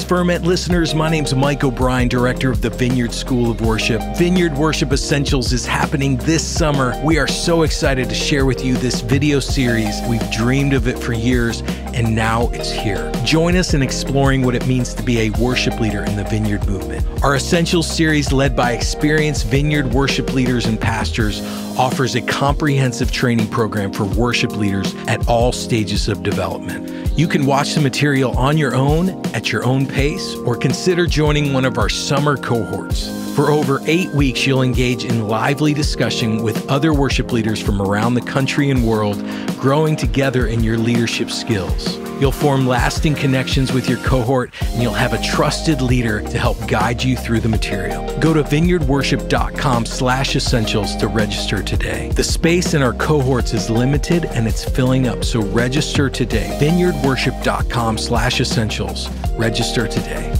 Ferment listeners. My name's Mike O'Brien, director of the Vineyard School of Worship. Vineyard Worship Essentials is happening this summer. We are so excited to share with you this video series. We've dreamed of it for years, and now it's here. Join us in exploring what it means to be a worship leader in the Vineyard movement. Our Essentials series, led by experienced Vineyard worship leaders and pastors, offers a comprehensive training program for worship leaders at all stages of development. You can watch the material on your own, at your own pace, or consider joining one of our summer cohorts. For over 8 weeks, you'll engage in lively discussion with other worship leaders from around the country and world, growing together in your leadership skills. You'll form lasting connections with your cohort, and you'll have a trusted leader to help guide you through the material. Go to vineyardworship.com/essentials to register today. The space in our cohorts is limited and it's filling up, so register today. vineyardworship.com/essentials. Register today.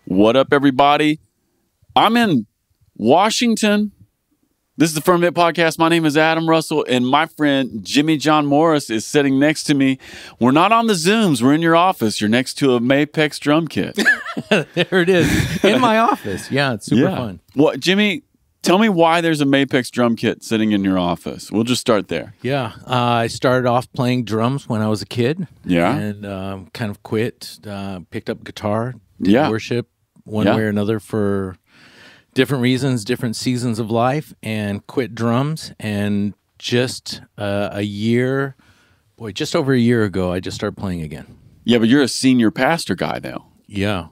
What up, everybody? I'm in Washington. This is the Ferment Podcast. My name is Adam Russell, and my friend Jimmy John Morris is sitting next to me. We're not on the Zooms. We're in your office. You're next to a Mapex drum kit. There it is. In my office. Yeah, it's super fun. Well, Jimmy, tell me why there's a Mapex drum kit sitting in your office. We'll just start there. Yeah, I started off playing drums when I was a kid. Yeah. And kind of quit, picked up guitar, Yeah. worship one way or another for different reasons, different seasons of life, and quit drums. And just just over a year ago, I just started playing again. Yeah, but you're a senior pastor guy now. Yeah.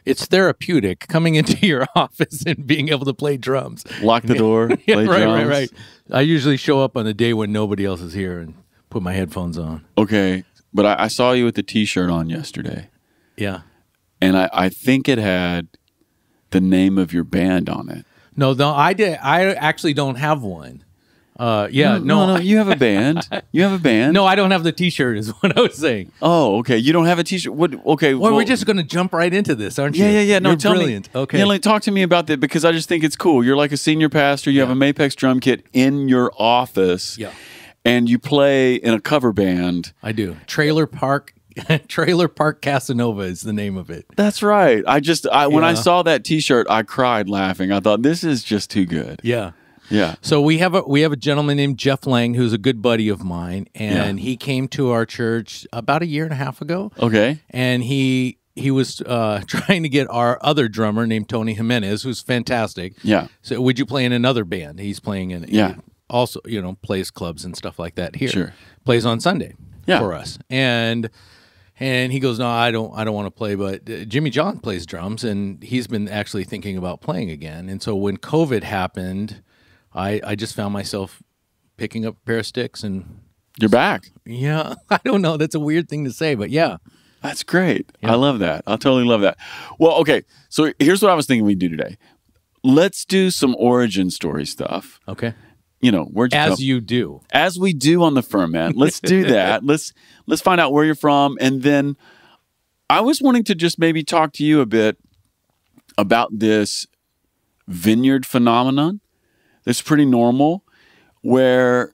It's therapeutic coming into your office and being able to play drums. Lock the door, play drums. Right. I usually show up on a day when nobody else is here and put my headphones on. Okay, but I saw you with the T-shirt on yesterday. Yeah. And I think it had the name of your band on it. No, I actually don't have one. No, you have a band. You have a band. No, I don't have the T-shirt. Is what I was saying. Oh, okay. You don't have a T-shirt. What? Okay. Well, we're just going to jump right into this, aren't you? Yeah. No, You're tell brilliant. me. Okay. Yeah, talk to me about that because I just think it's cool. You're like a senior pastor. You have a Mapex drum kit in your office. Yeah. And you play in a cover band. I do. Trailer Park Casanova is the name of it. That's right. When I saw that T-shirt, I cried laughing. I thought this is just too good. Yeah. Yeah. So we have a gentleman named Jeff Lang who's a good buddy of mine, and he came to our church about a year and a half ago. Okay. And he was trying to get our other drummer named Tony Jimenez, who's fantastic. Yeah. So would you play in another band? He's playing in Yeah. He also, plays clubs and stuff like that here. Sure. Plays on Sunday Yeah. for us. And he goes, no, I don't want to play, but Jimmy John plays drums, and he's been actually thinking about playing again. And so when COVID happened, I just found myself picking up a pair of sticks and... You're back. Yeah, I don't know. That's a weird thing to say, but yeah. That's great. Yeah. I love that. I totally love that. Well, okay. So here's what I was thinking we'd do today. Let's do some origin story stuff. Okay. Where'd you come? As you do. As we do on the Ferment. Let's do that. Let's find out where you're from. And then I was wanting to just maybe talk to you a bit about this vineyard phenomenon that's pretty normal, where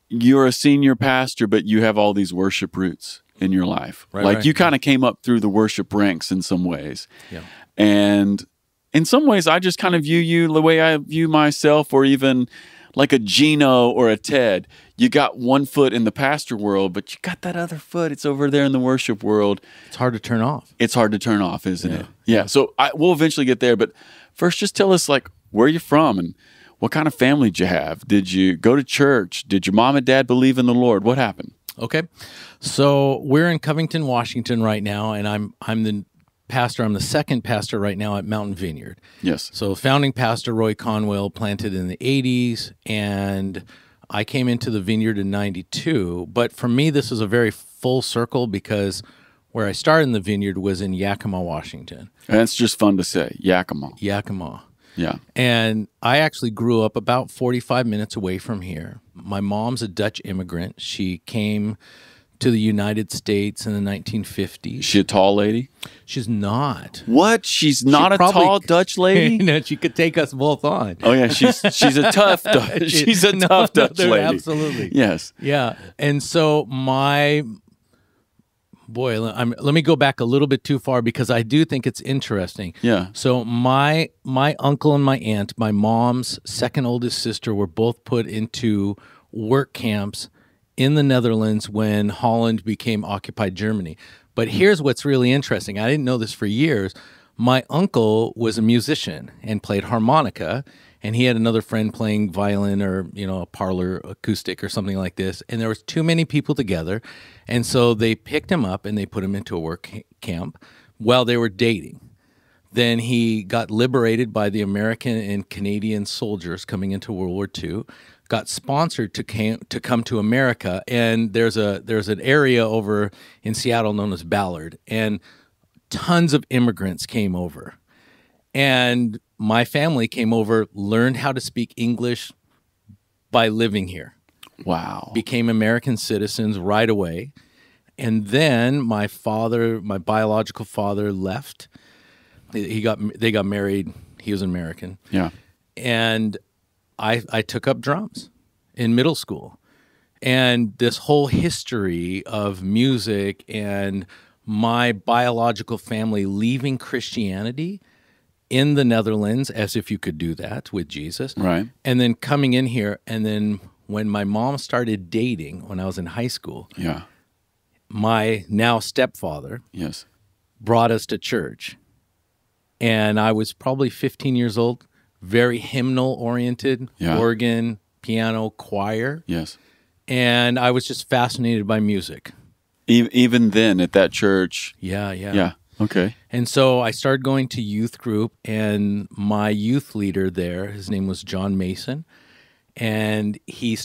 you're a senior pastor, but you have all these worship roots in your life. Right. You kind of came up through the worship ranks in some ways. Yeah. And in some ways, I just kind of view you the way I view myself, or even like a Gino or a Ted. You got one foot in the pastor world, but you got that other foot. It's over there in the worship world. It's hard to turn off. It's hard to turn off, isn't it? Yeah. So we'll eventually get there. But first, just tell us where you're from and what kind of family did you have? Did you go to church? Did your mom and dad believe in the Lord? What happened? Okay. So we're in Covington, Washington right now, and I'm the pastor. I'm the second pastor right now at Mountain Vineyard. Yes. So founding pastor Roy Conwell planted in the 80s, and I came into the Vineyard in 92. But for me, this was a very full circle because where I started in the Vineyard was in Yakima, Washington. That's just fun to say, Yakima. Yakima. Yeah. And I actually grew up about 45 minutes away from here. My mom's a Dutch immigrant. She came to the United States in the 1950s. She a tall lady? She's not. What? She's not a tall Dutch lady? No, she could take us both on. Oh yeah, she's a tough tough Dutch lady. Absolutely. Yes. Yeah. And so let me go back a little bit too far because I do think it's interesting. Yeah. So my uncle and my aunt, my mom's second oldest sister, were both put into work camps in the Netherlands when Holland became occupied Germany. But here's what's really interesting. I didn't know this for years. My uncle was a musician and played harmonica, and he had another friend playing violin or, a parlor acoustic or something like this. And there was too many people together. And so they picked him up and they put him into a work camp while they were dating. Then he got liberated by the American and Canadian soldiers coming into World War II, got sponsored to come to America. And there's an area over in Seattle known as Ballard, and tons of immigrants came over. And my family came over, learned how to speak English by living here. Wow. Became American citizens right away. And then my biological father left. They got married. He was an American. Yeah. And I took up drums in middle school. And this whole history of music and my biological family leaving Christianity in the Netherlands, as if you could do that with Jesus. Right. And then coming in here, and then when my mom started dating when I was in high school, yeah, my now stepfather yes, brought us to church. And I was probably 15 years old, very hymnal oriented, organ, piano, choir. Yes. And I was just fascinated by music. Even then at that church? Yeah. Okay. And so I started going to youth group, and my youth leader there, his name was John Mason, and he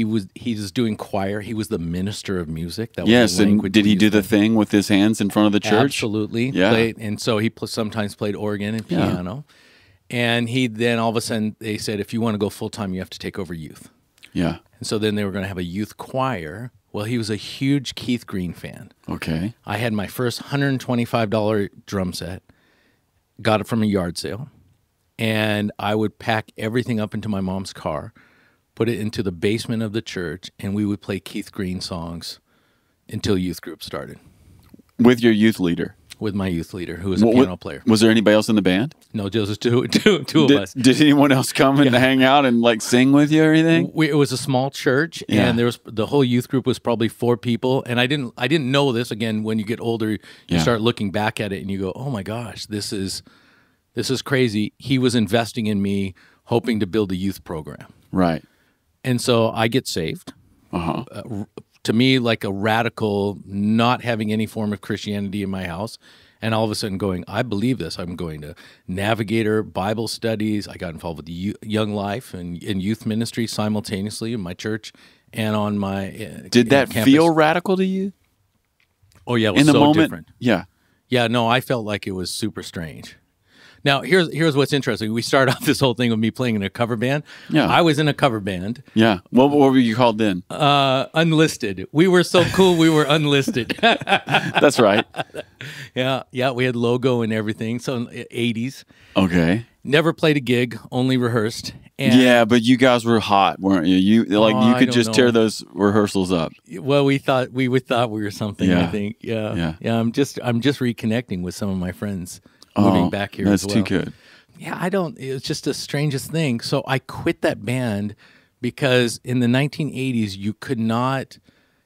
was doing choir. He was the minister of music. That was the language. And did he do the thing with his hands in front of the church? Absolutely. Yeah. And so he sometimes played organ and piano. Yeah. And he then all of a sudden they said, if you want to go full time, you have to take over youth. Yeah. And so then they were going to have a youth choir. Well, he was a huge Keith Green fan. Okay. I had my first $125 drum set, got it from a yard sale, and I would pack everything up into my mom's car, put it into the basement of the church, and we would play Keith Green songs until youth group started. With your youth leader? With my youth leader, who was a piano player. Was there anybody else in the band? No, just two of us. Did anyone else come and hang out and like sing with you or anything? It was a small church, and the whole youth group was probably 4 people. And I didn't know this. Again, when you get older, you start looking back at it and you go, "Oh my gosh, this is crazy." He was investing in me, hoping to build a youth program. Right. And so I get saved. To me, like a radical, not having any form of Christianity in my house, and all of a sudden going, I believe this. I'm going to Navigator, Bible studies. I got involved with Young Life and in youth ministry simultaneously in my church and on my Did that campus. Feel radical to you? Oh, yeah, it was in the so moment? Different. Yeah. Yeah, no, I felt like it was super strange. Now, here's what's interesting. We start off this whole thing with me playing in a cover band. Yeah. I was in a cover band. Yeah. What were you called then? Unlisted. We were so cool, we were unlisted. That's right. Yeah. We had logo and everything. So 80s. Okay. Never played a gig, only rehearsed. And but you guys were hot, weren't you? You could just tear those rehearsals up. Well, we thought we were something. I think. Yeah. I'm just reconnecting with some of my friends. Moving back here as well. That's too good. Yeah, it was just the strangest thing. So I quit that band because in the 1980s, you could not,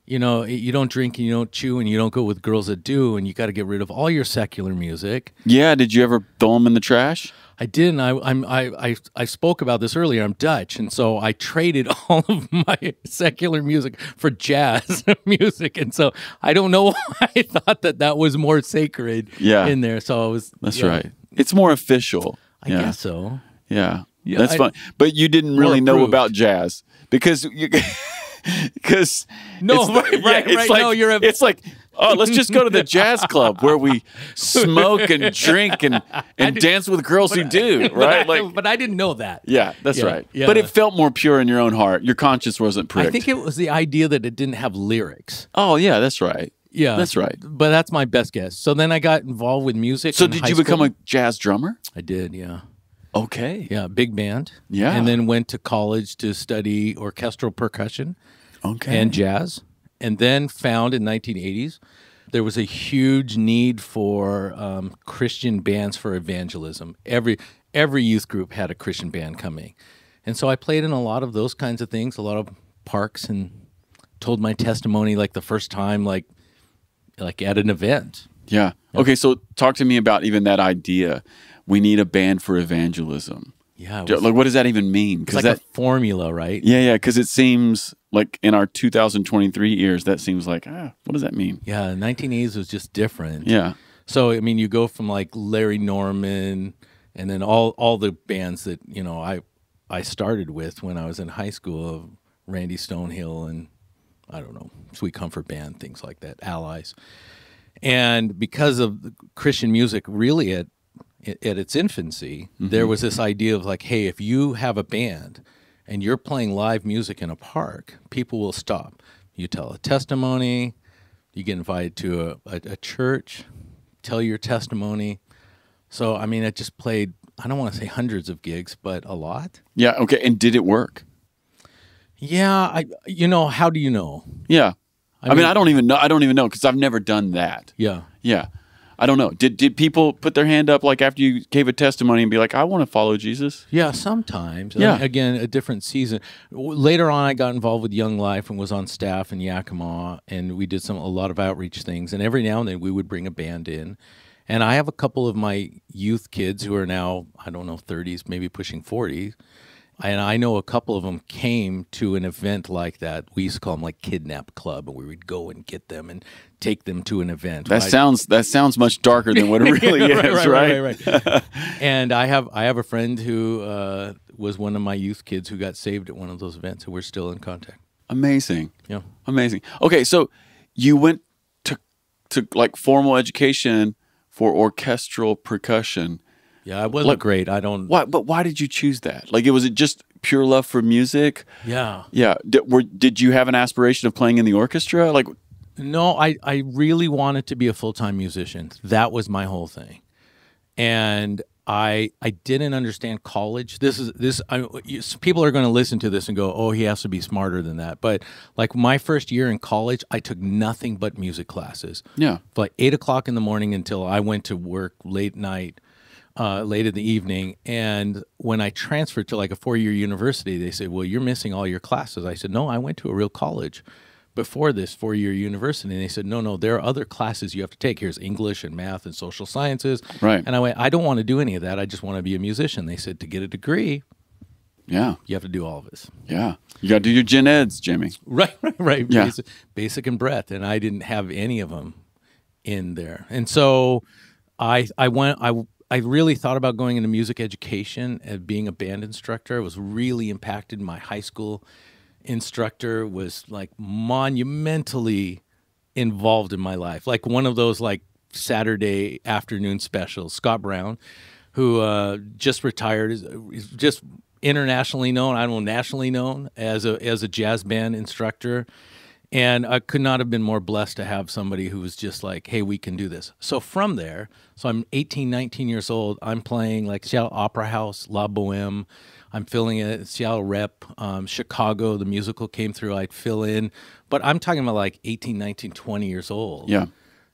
you don't drink and you don't chew and you don't go with girls that do, and you got to get rid of all your secular music. Yeah, did you ever throw them in the trash? I didn't. I spoke about this earlier. I'm Dutch, and so I traded all of my secular music for jazz music, and so I don't know why I thought that was more sacred in there. So I was. That's right. It's more official. I guess so. Yeah, that's fun. But you didn't really know about jazz because. Right. No, you're. It's like Oh, let's just go to the jazz club where we smoke and drink and dance with girls who do, right? But I didn't know that. Yeah, that's right. Yeah. But it felt more pure in your own heart. Your conscience wasn't pricked. I think it was the idea that it didn't have lyrics. Oh, yeah, that's right. Yeah, that's right. But that's my best guess. So then I got involved with music. So did you become a jazz drummer? I did, yeah. Okay. Yeah, big band. Yeah. And then went to college to study orchestral percussion and jazz. And then found in 1980s there was a huge need for Christian bands for evangelism. Every youth group had a Christian band coming. And so I played in a lot of those kinds of things, a lot of parks, and told my testimony like the first time like at an event. Yeah. Okay, so talk to me about even that idea. We need a band for evangelism. Yeah. Like, what does that even mean? It's like a formula, right? Yeah, because it seems like in our 2023 ears, that seems like, what does that mean? Yeah, 1980s was just different. Yeah. So, I mean, you go from like Larry Norman and then all the bands that, I started with when I was in high school, Randy Stonehill and, I don't know, Sweet Comfort Band, things like that, Allies. And because of the Christian music really at its infancy, there was this idea of like, hey, if you have a band and you're playing live music in a park, people will stop. You tell a testimony, you get invited to a church, tell your testimony. So, I mean, I just played, I don't want to say hundreds of gigs, but a lot. Yeah, okay. And did it work? Yeah, how do you know? Yeah. I mean, I don't even know because I've never done that. Yeah. Yeah. I don't know. Did people put their hand up like after you gave a testimony and be like, I want to follow Jesus? Yeah, sometimes. Yeah. Again, a different season. Later on, I got involved with Young Life and was on staff in Yakima, and we did a lot of outreach things. And every now and then we would bring a band in. And I have a couple of my youth kids who are now, I don't know, 30s, maybe pushing 40. And I know a couple of them came to an event like that. We used to call them like Kidnap Club, and we would go and get them and take them to an event. That sounds much darker than what it really is, right? And I have a friend who was one of my youth kids who got saved at one of those events, and we're still in contact. Amazing. Yeah. Amazing. Okay, so you went to like formal education for orchestral percussion. Yeah, I wasn't great. I don't. Why? But why did you choose that? Like, was it just pure love for music? Yeah. Yeah. Did you have an aspiration of playing in the orchestra? Like, no, I really wanted to be a full-time musician. That was my whole thing, and I didn't understand college. People are going to listen to this and go, "Oh, he has to be smarter than that." But like my first year in college, I took nothing but music classes. Yeah, like 8 o'clock in the morning until I went to work late night. Late in the evening, and when I transferred to like a 4-year university, they said, well, you're missing all your classes. I said, no, I went to a real college before this 4-year university. And they said, no, there are other classes you have to take. Here's English and math and social sciences. Right. And I went, I don't want to do any of that. I just want to be a musician. They said, to get a degree, you have to do all of this. Yeah. You got to do your gen eds, Jimmy. Right. Yeah. Basic and breadth. And I didn't have any of them in there. And so I really thought about going into music education and being a band instructor. I was really impacted. My high school instructor was like monumentally involved in my life. Like one of those like Saturday afternoon specials, Scott Brown, who just retired, is just internationally known, I don't know, nationally known as a jazz band instructor. And I could not have been more blessed to have somebody who was just like, hey, we can do this. So from there, I'm 18, 19 years old. I'm playing like Seattle Opera House, La Boheme. I'm filling it, Seattle Rep, Chicago, the musical came through, I'd fill in. But I'm talking about like 18, 19, 20 years old. Yeah.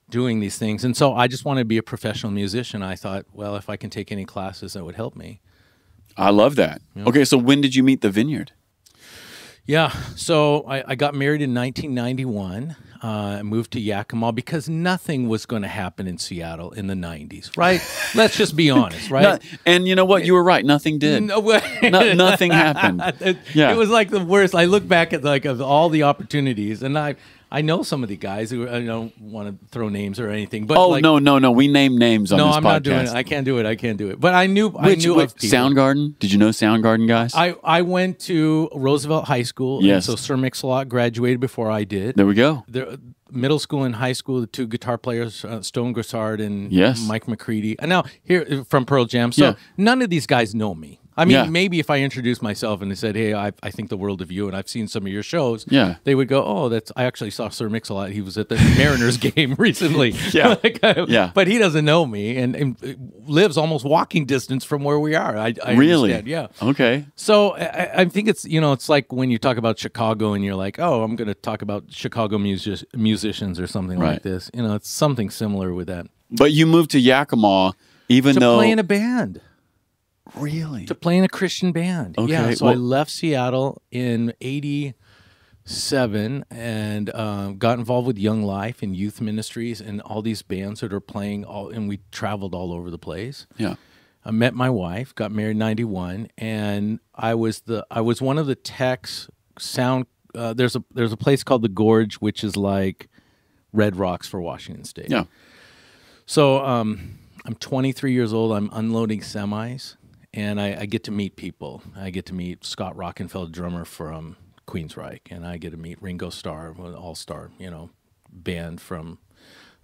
Doing these things. And so I just wanted to be a professional musician. I thought, well, if I can take any classes, that would help me. I love that. Yeah. Okay, so when did you meet the Vineyard? Yeah, so I got married in 1991. I moved to Yakima because nothing was going to happen in Seattle in the 90s, right? Let's just be honest, right? And you know what? You were right. Nothing did. Nothing happened. It was like the worst. I look back at like of all the opportunities, and I know some of the guys who I don't want to throw names or anything. But no. We name names on this podcast. No, I'm not doing it. I can't do it. But I knew of people. Soundgarden? Did you know Soundgarden guys? I went to Roosevelt High School. Yes. So Sir Mix-a-Lot graduated before I did. There we go. middle school and high school, the two guitar players, Stone Gossard and Yes. Mike McCready. And now here from Pearl Jam. So none of these guys know me. I mean, maybe if I introduced myself and they said, "Hey, I think the world of you, and I've seen some of your shows," they would go, "Oh, I actually saw Sir Mix-a-Lot. He was at the Mariners game recently." But he doesn't know me and lives almost walking distance from where we are. I really understand. Yeah. Okay. So I think it's it's like when you talk about Chicago and you're like, "Oh, I'm going to talk about Chicago musicians or something like this." It's something similar with that. But you moved to Yakima, even though to play in a band. Really? To play in a Christian band. Okay. Yeah, so I left Seattle in 87 and got involved with Young Life and youth ministries and all these bands that are playing, and we traveled all over the place. Yeah. I met my wife, got married in 91, and I was one of the techs sound. There's a place called the Gorge, which is like Red Rocks for Washington State. Yeah. So I'm 23 years old. I'm unloading semis. And I get to meet people. I get to meet Scott Rockenfeld, drummer from Queensryche, and I get to meet Ringo Starr, an all-star, band from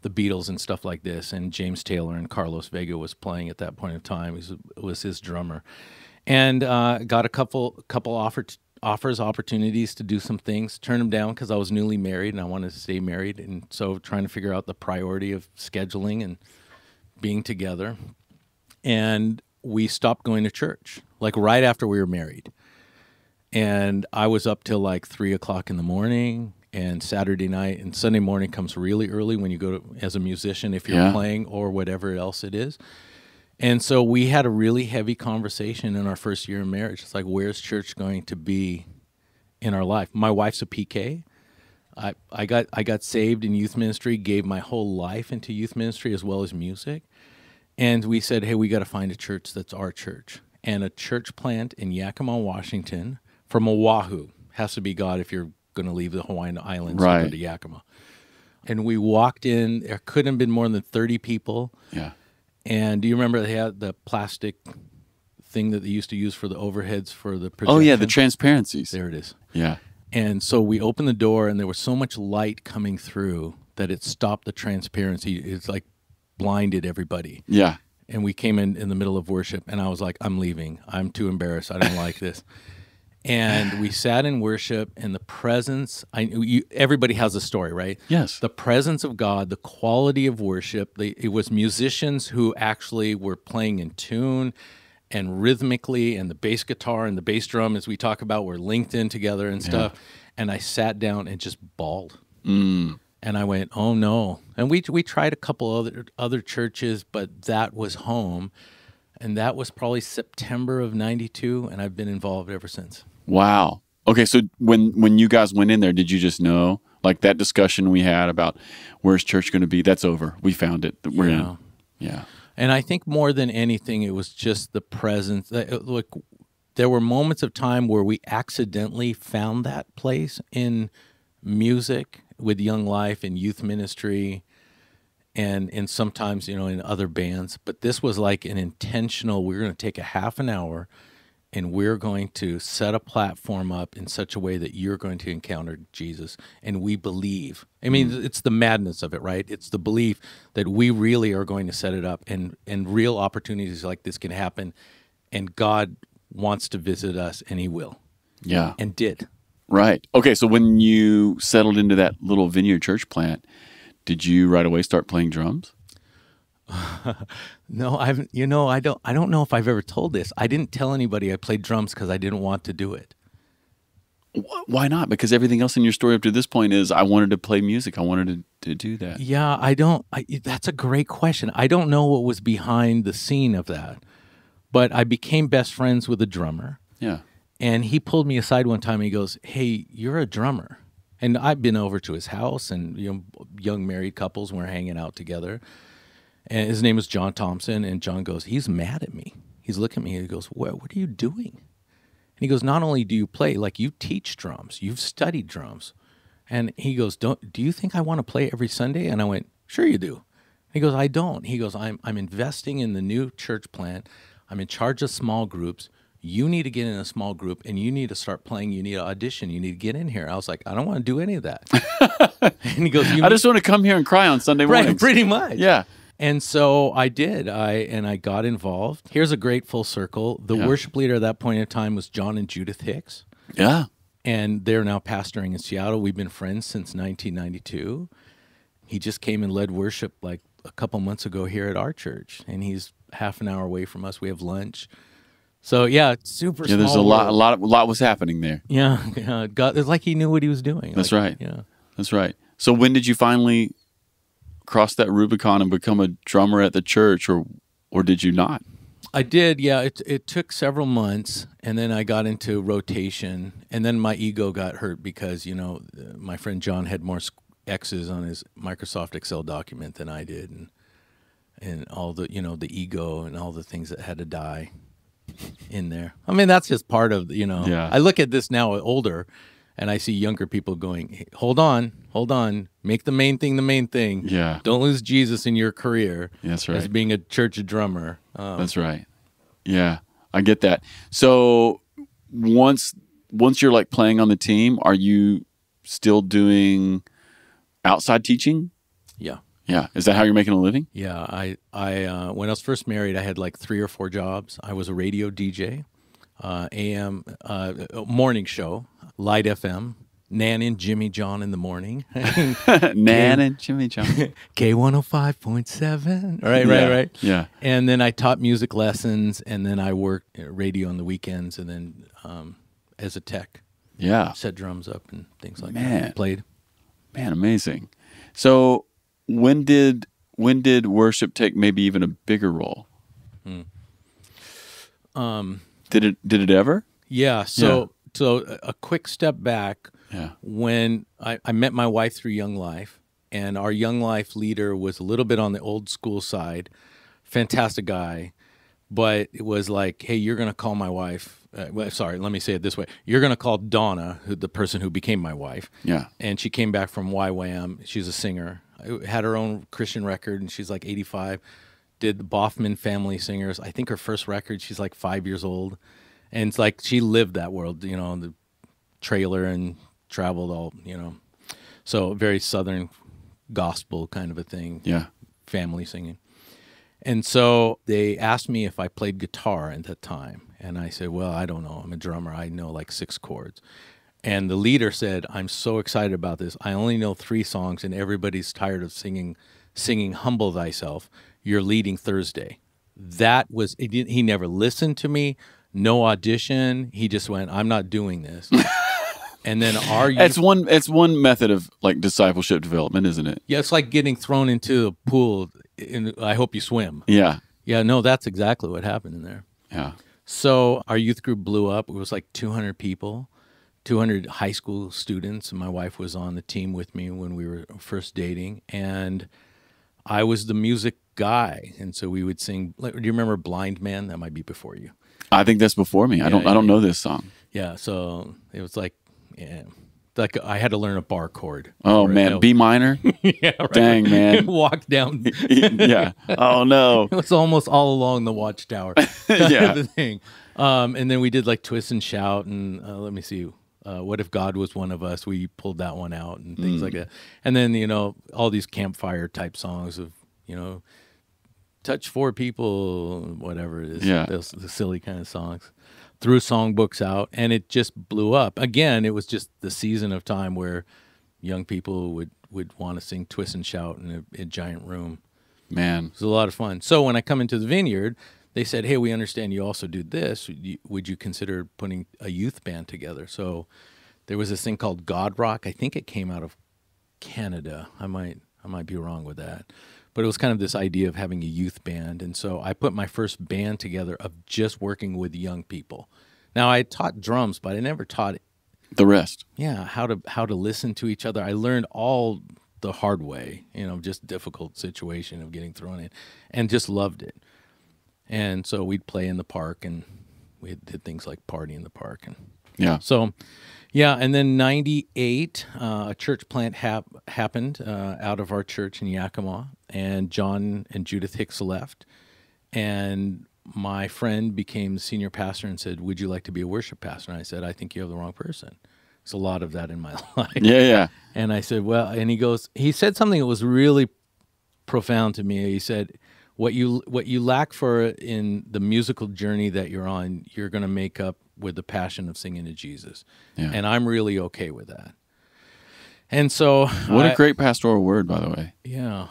the Beatles and stuff like this. And James Taylor and Carlos Vega was playing at that point in time. He was his drummer, and got a couple opportunities to do some things. Turned them down because I was newly married and I wanted to stay married, and so trying to figure out the priority of scheduling and being together, and we stopped going to church, like right after we were married. And I was up till like 3 o'clock in the morning, and Saturday night and Sunday morning comes really early when you go to, as a musician, if you're playing or whatever else it is. And so we had a really heavy conversation in our first year of marriage. It's like, where's church going to be in our life? My wife's a PK. I got saved in youth ministry, gave my whole life into youth ministry as well as music. And we said, hey, we got to find a church that's our church. And a church plant in Yakima, Washington, from Oahu. Has to be God if you're going to leave the Hawaiian Islands and go to Yakima. And we walked in. There couldn't have been more than 30 people. Yeah. And do you remember they had the plastic thing that they used to use for the overheads for the projection? Oh, yeah, the transparencies. There it is. Yeah. And so we opened the door, and there was so much light coming through that it stopped the transparency. It's like blinded everybody. Yeah. And we came in the middle of worship, and I was like, I'm leaving. I'm too embarrassed. I don't like this. And we sat in worship, and the presence, everybody has a story, right? Yes. The presence of God, the quality of worship, it was musicians who actually were playing in tune and rhythmically, and the bass guitar and the bass drum, as we talk about, were linked in together and stuff. And I sat down and just bawled. And I went, oh no. And we tried a couple other churches, but that was home. And that was probably September of 92, and I've been involved ever since. Wow. Okay, so when you guys went in there, did you just know, like that discussion we had about where's church going to be, that's over. We found it. We're in. Yeah. And I think more than anything, it was just the presence. Look, there were moments of time where we accidentally found that place in music with Young Life and youth ministry, and sometimes, in other bands. But this was like an intentional, we're going to take a half an hour and we're going to set a platform up in such a way that you're going to encounter Jesus. And we believe. I mean, it's the madness of it, right? It's the belief that we really are going to set it up, and real opportunities like this can happen. And God wants to visit us, and he will. Yeah. And did. Right. Okay, so when you settled into that little Vineyard church plant, did you right away start playing drums? No, I don't know if I've ever told this. I didn't tell anybody I played drums because I didn't want to do it. Why not? Because everything else in your story up to this point is I wanted to play music. I wanted to do that. Yeah, that's a great question. I don't know what was behind the scene of that, but I became best friends with a drummer. Yeah. And he pulled me aside one time and he goes, hey, you're a drummer. And I've been over to his house, and young married couples were hanging out together. And his name was John Thompson, and John goes, he's mad at me. He's looking at me, and he goes, what are you doing? And he goes, not only do you play, like you teach drums, you've studied drums. And he goes, do you think I want to play every Sunday? And I went, sure you do. He goes, I don't. He goes, I'm investing in the new church plant. I'm in charge of small groups. you need to get in a small group and you need to start playing. You need to audition. You need to get in here. I was like, I don't want to do any of that. And he goes, I just want to come here and cry on Sunday mornings. Right, pretty much. Yeah. And so I did. I got involved. Here's a great full circle. The worship leader at that point in time was John and Judith Hicks. Yeah. And they're now pastoring in Seattle. We've been friends since 1992. He just came and led worship like a couple months ago here at our church, and he's half an hour away from us. We have lunch. So yeah, it's super small. Yeah, there's a lot was happening there. Yeah, God, it's like he knew what he was doing. That's like, right. Yeah. That's right. So when did you finally cross that Rubicon and become a drummer at the church, or did you not? I did, yeah. It took several months, and then I got into rotation, and then my ego got hurt because, my friend John had more X's on his Microsoft Excel document than I did, and all the, the ego and all the things that had to die in there. I mean, that's just part of, Yeah. I look at this now older, and I see younger people going, hey, hold on, make the main thing the main thing. Yeah. Don't lose Jesus in your career. That's right. As being a church drummer. That's right. Yeah, I get that. So once you're like playing on the team, are you still doing outside teaching? Yeah. Yeah. Is that how you're making a living? Yeah. I when I was first married, I had like 3 or 4 jobs. I was a radio DJ, AM morning show, Light FM, Nan and Jimmy John in the morning. Nan and Jimmy John. K105.7. Right. Yeah. And then I taught music lessons, and then I worked radio on the weekends, and then as a tech. Yeah. Set drums up and things like Man. that. Played. Man, amazing. So when did worship take maybe even a bigger role? Did it ever? Yeah. So a quick step back. Yeah. When I met my wife through Young Life, and our Young Life leader was a little bit on the old school side, fantastic guy, but it was like, hey, you're going to call my wife. Sorry, let me say it this way. You're going to call Donna, the person who became my wife. Yeah. And she came back from YWAM. She's a singer. Had her own Christian record, and she's like 85. Did the Boffman Family Singers. I think her first record, she's like 5 years old. And it's like she lived that world, the trailer and traveled all, so very Southern gospel kind of a thing. Yeah. Family singing. And so they asked me if I played guitar at that time. And I said, well, I don't know. I'm a drummer. I know like 6 chords. And the leader said, I'm so excited about this. I only know 3 songs, and everybody's tired of singing Humble Thyself. You're leading Thursday. That was, he never listened to me. No audition. He just went, I'm not doing this. And then It's one method of like discipleship development, isn't it? Yeah, it's like getting thrown into a pool, and I hope you swim. Yeah. Yeah, no, that's exactly what happened in there. Yeah. So our youth group blew up. It was like 200 people, 200 high school students, and my wife was on the team with me when we were first dating, and I was the music guy, and so we would sing. Do you remember Blind Man? That might be before you. I think that's before me. I don't know this song. Yeah, so it was like I had to learn a bar chord. Oh man, B minor. Yeah, right. Dang man, walk down. Yeah. Oh no, it was almost all along the Watchtower. Yeah. The thing. And then we did like Twist and Shout, and let me see. What If God Was One of Us? We pulled that one out and things like that. And then all these campfire type songs of touch 4 people, whatever it is. Yeah. Those the silly kind of songs. Threw songbooks out, and it just blew up. Again, it was just the season of time where young people would want to sing Twist and Shout in a giant room. Man. It was a lot of fun. So when I come into the Vineyard, they said, hey, we understand you also do this. Would you consider putting a youth band together? So there was this thing called God Rock. I think it came out of Canada. I might be wrong with that. But it was kind of this idea of having a youth band. And so I put my first band together of just working with young people. Now, I taught drums, but I never taught the rest. Yeah, how to listen to each other. I learned all the hard way, just difficult situation of getting thrown in, and just loved it. And so we'd play in the park, and we did things like party in the park. And yeah. So, yeah, and then 98, a church plant happened out of our church in Yakima, and John and Judith Hicks left, and my friend became the senior pastor and said, "Would you like to be a worship pastor?" And I said, "I think you have the wrong person." There's a lot of that in my life. Yeah. And I said, "Well," and he said something that was really profound to me. He said, what you lack for in the musical journey that you're on, you're going to make up with the passion of singing to Jesus." Yeah. And I'm really okay with that. And so, what a great pastoral word, by the way. Yeah.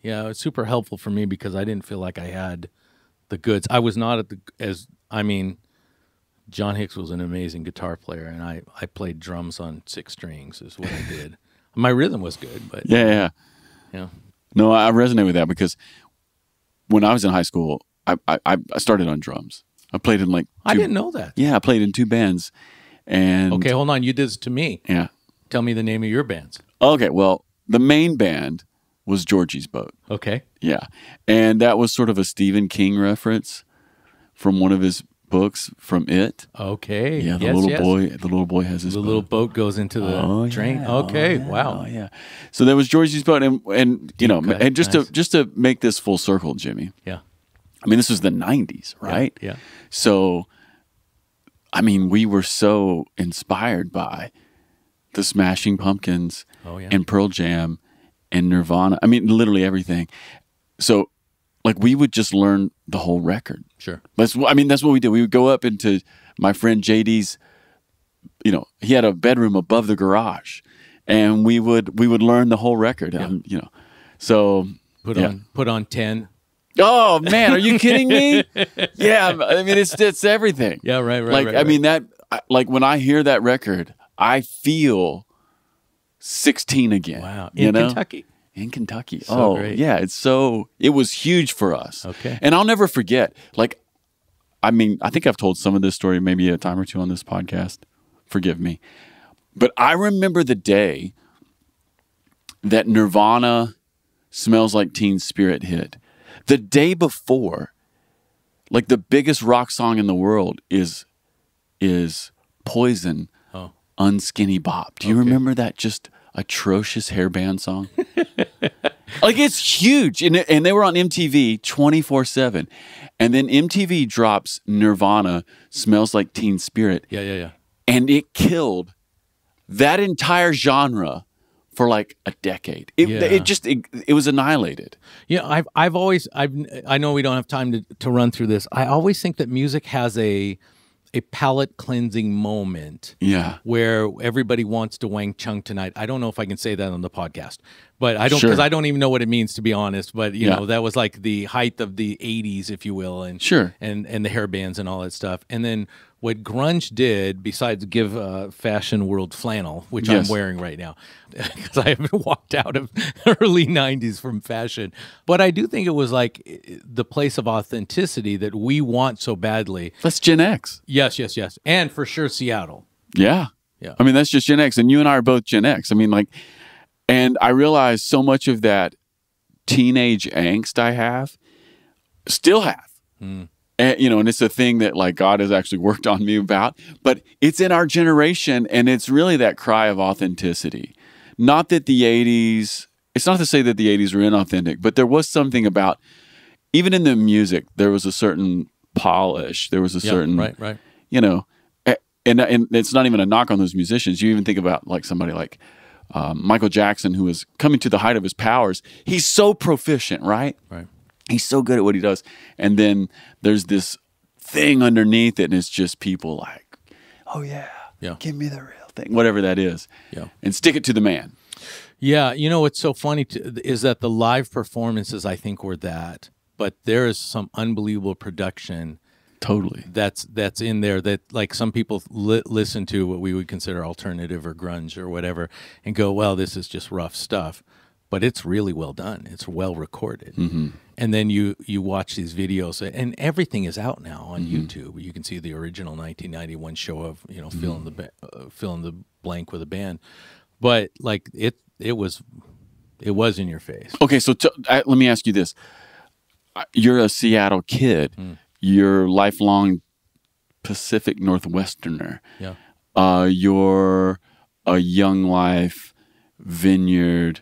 Yeah. It's super helpful for me because I didn't feel like I had the goods. I was not John Hicks was an amazing guitar player, and I played drums on 6 strings is what I did. My rhythm was good, but Yeah. No, I resonate with that because when I was in high school, I started on drums. I played in like I didn't know that. Yeah, I played in 2 bands. And okay, hold on. You did this to me. Yeah. Tell me the name of your bands. Okay, well, the main band was Georgie's Boat. Okay. Yeah. And that was sort of a Stephen King reference from one of his books, from It. Okay. Yeah, the little boy has his boat. The little boat goes into the train. Yeah, okay. Wow. Yeah. So there was Georgie's Boat, and you know, cut. and just to make this full circle, Jimmy. Yeah. I mean, this was the 90s, right? Yeah. So, I mean, we were so inspired by the Smashing Pumpkins and Pearl Jam and Nirvana. I mean, literally everything. So, like, we would just learn the whole record. Sure. That's what we did. We would go up into my friend JD's, he had a bedroom above the garage, and we would learn the whole record. Yeah. So put on 10. Oh man, are you kidding me? Yeah, I mean it's everything. Yeah, right. Like I mean that, like when I hear that record, I feel 16 again. Wow, in Kentucky. In Kentucky. So great. Yeah, it was huge for us. Okay. And I'll never forget. Like, I mean, I think I've told some of this story maybe a time or two on this podcast. Forgive me, but I remember the day that Nirvana "Smells Like Teen Spirit" hit. The day before, like the biggest rock song in the world is Poison, "Unskinny Bop." Do you remember that just atrocious hairband song? Like it's huge, and they were on MTV 24/7, and then MTV drops Nirvana "Smells Like Teen Spirit." Yeah. And it killed that entire genre for like a decade. It was annihilated. Yeah, I know we don't have time to run through this. I always think that music has a palate cleansing moment. Yeah. Where everybody wants to wang chung tonight. I don't know if I can say that on the podcast, but I don't, because I don't even know what it means, to be honest. But you know, that was like the height of the 80s, if you will, and and the hair bands and all that stuff. And then what grunge did, besides give fashion world flannel, which I'm wearing right now, because I haven't walked out of early 90s from fashion. But I do think it was like the place of authenticity that we want so badly. That's Gen X. Yes. And for sure, Seattle. Yeah. I mean, that's just Gen X. And you and I are both Gen X. I mean, like, and I realize so much of that teenage angst I still have. And, and it's a thing that like God has actually worked on me about, but it's in our generation, and it's really that cry of authenticity. Not that the 80s, it's not to say that the 80s were inauthentic, but there was something about, even in the music, there was a certain polish. There was a certain, right. And it's not even a knock on those musicians. You even think about like somebody like Michael Jackson, who was coming to the height of his powers. He's so proficient, right? Right. He's so good at what he does. And then there's this thing underneath it, and it's just people like, oh, yeah, give me the real thing, whatever that is. Yeah. And stick it to the man. Yeah. What's so funny is that the live performances, I think, were that. But there is some unbelievable production. Totally. That's in there that like some people listen to what we would consider alternative or grunge or whatever and go, well, this is just rough stuff. But it's really well done. It's well recorded. Mm-hmm. And then you watch these videos, and everything is out now on YouTube. You can see the original 1991 show of fill in the blank with a band. But like it was in your face. Okay, so let me ask you this: you're a Seattle kid. You're lifelong Pacific Northwesterner. Yeah. You're a Young Life, Vineyard,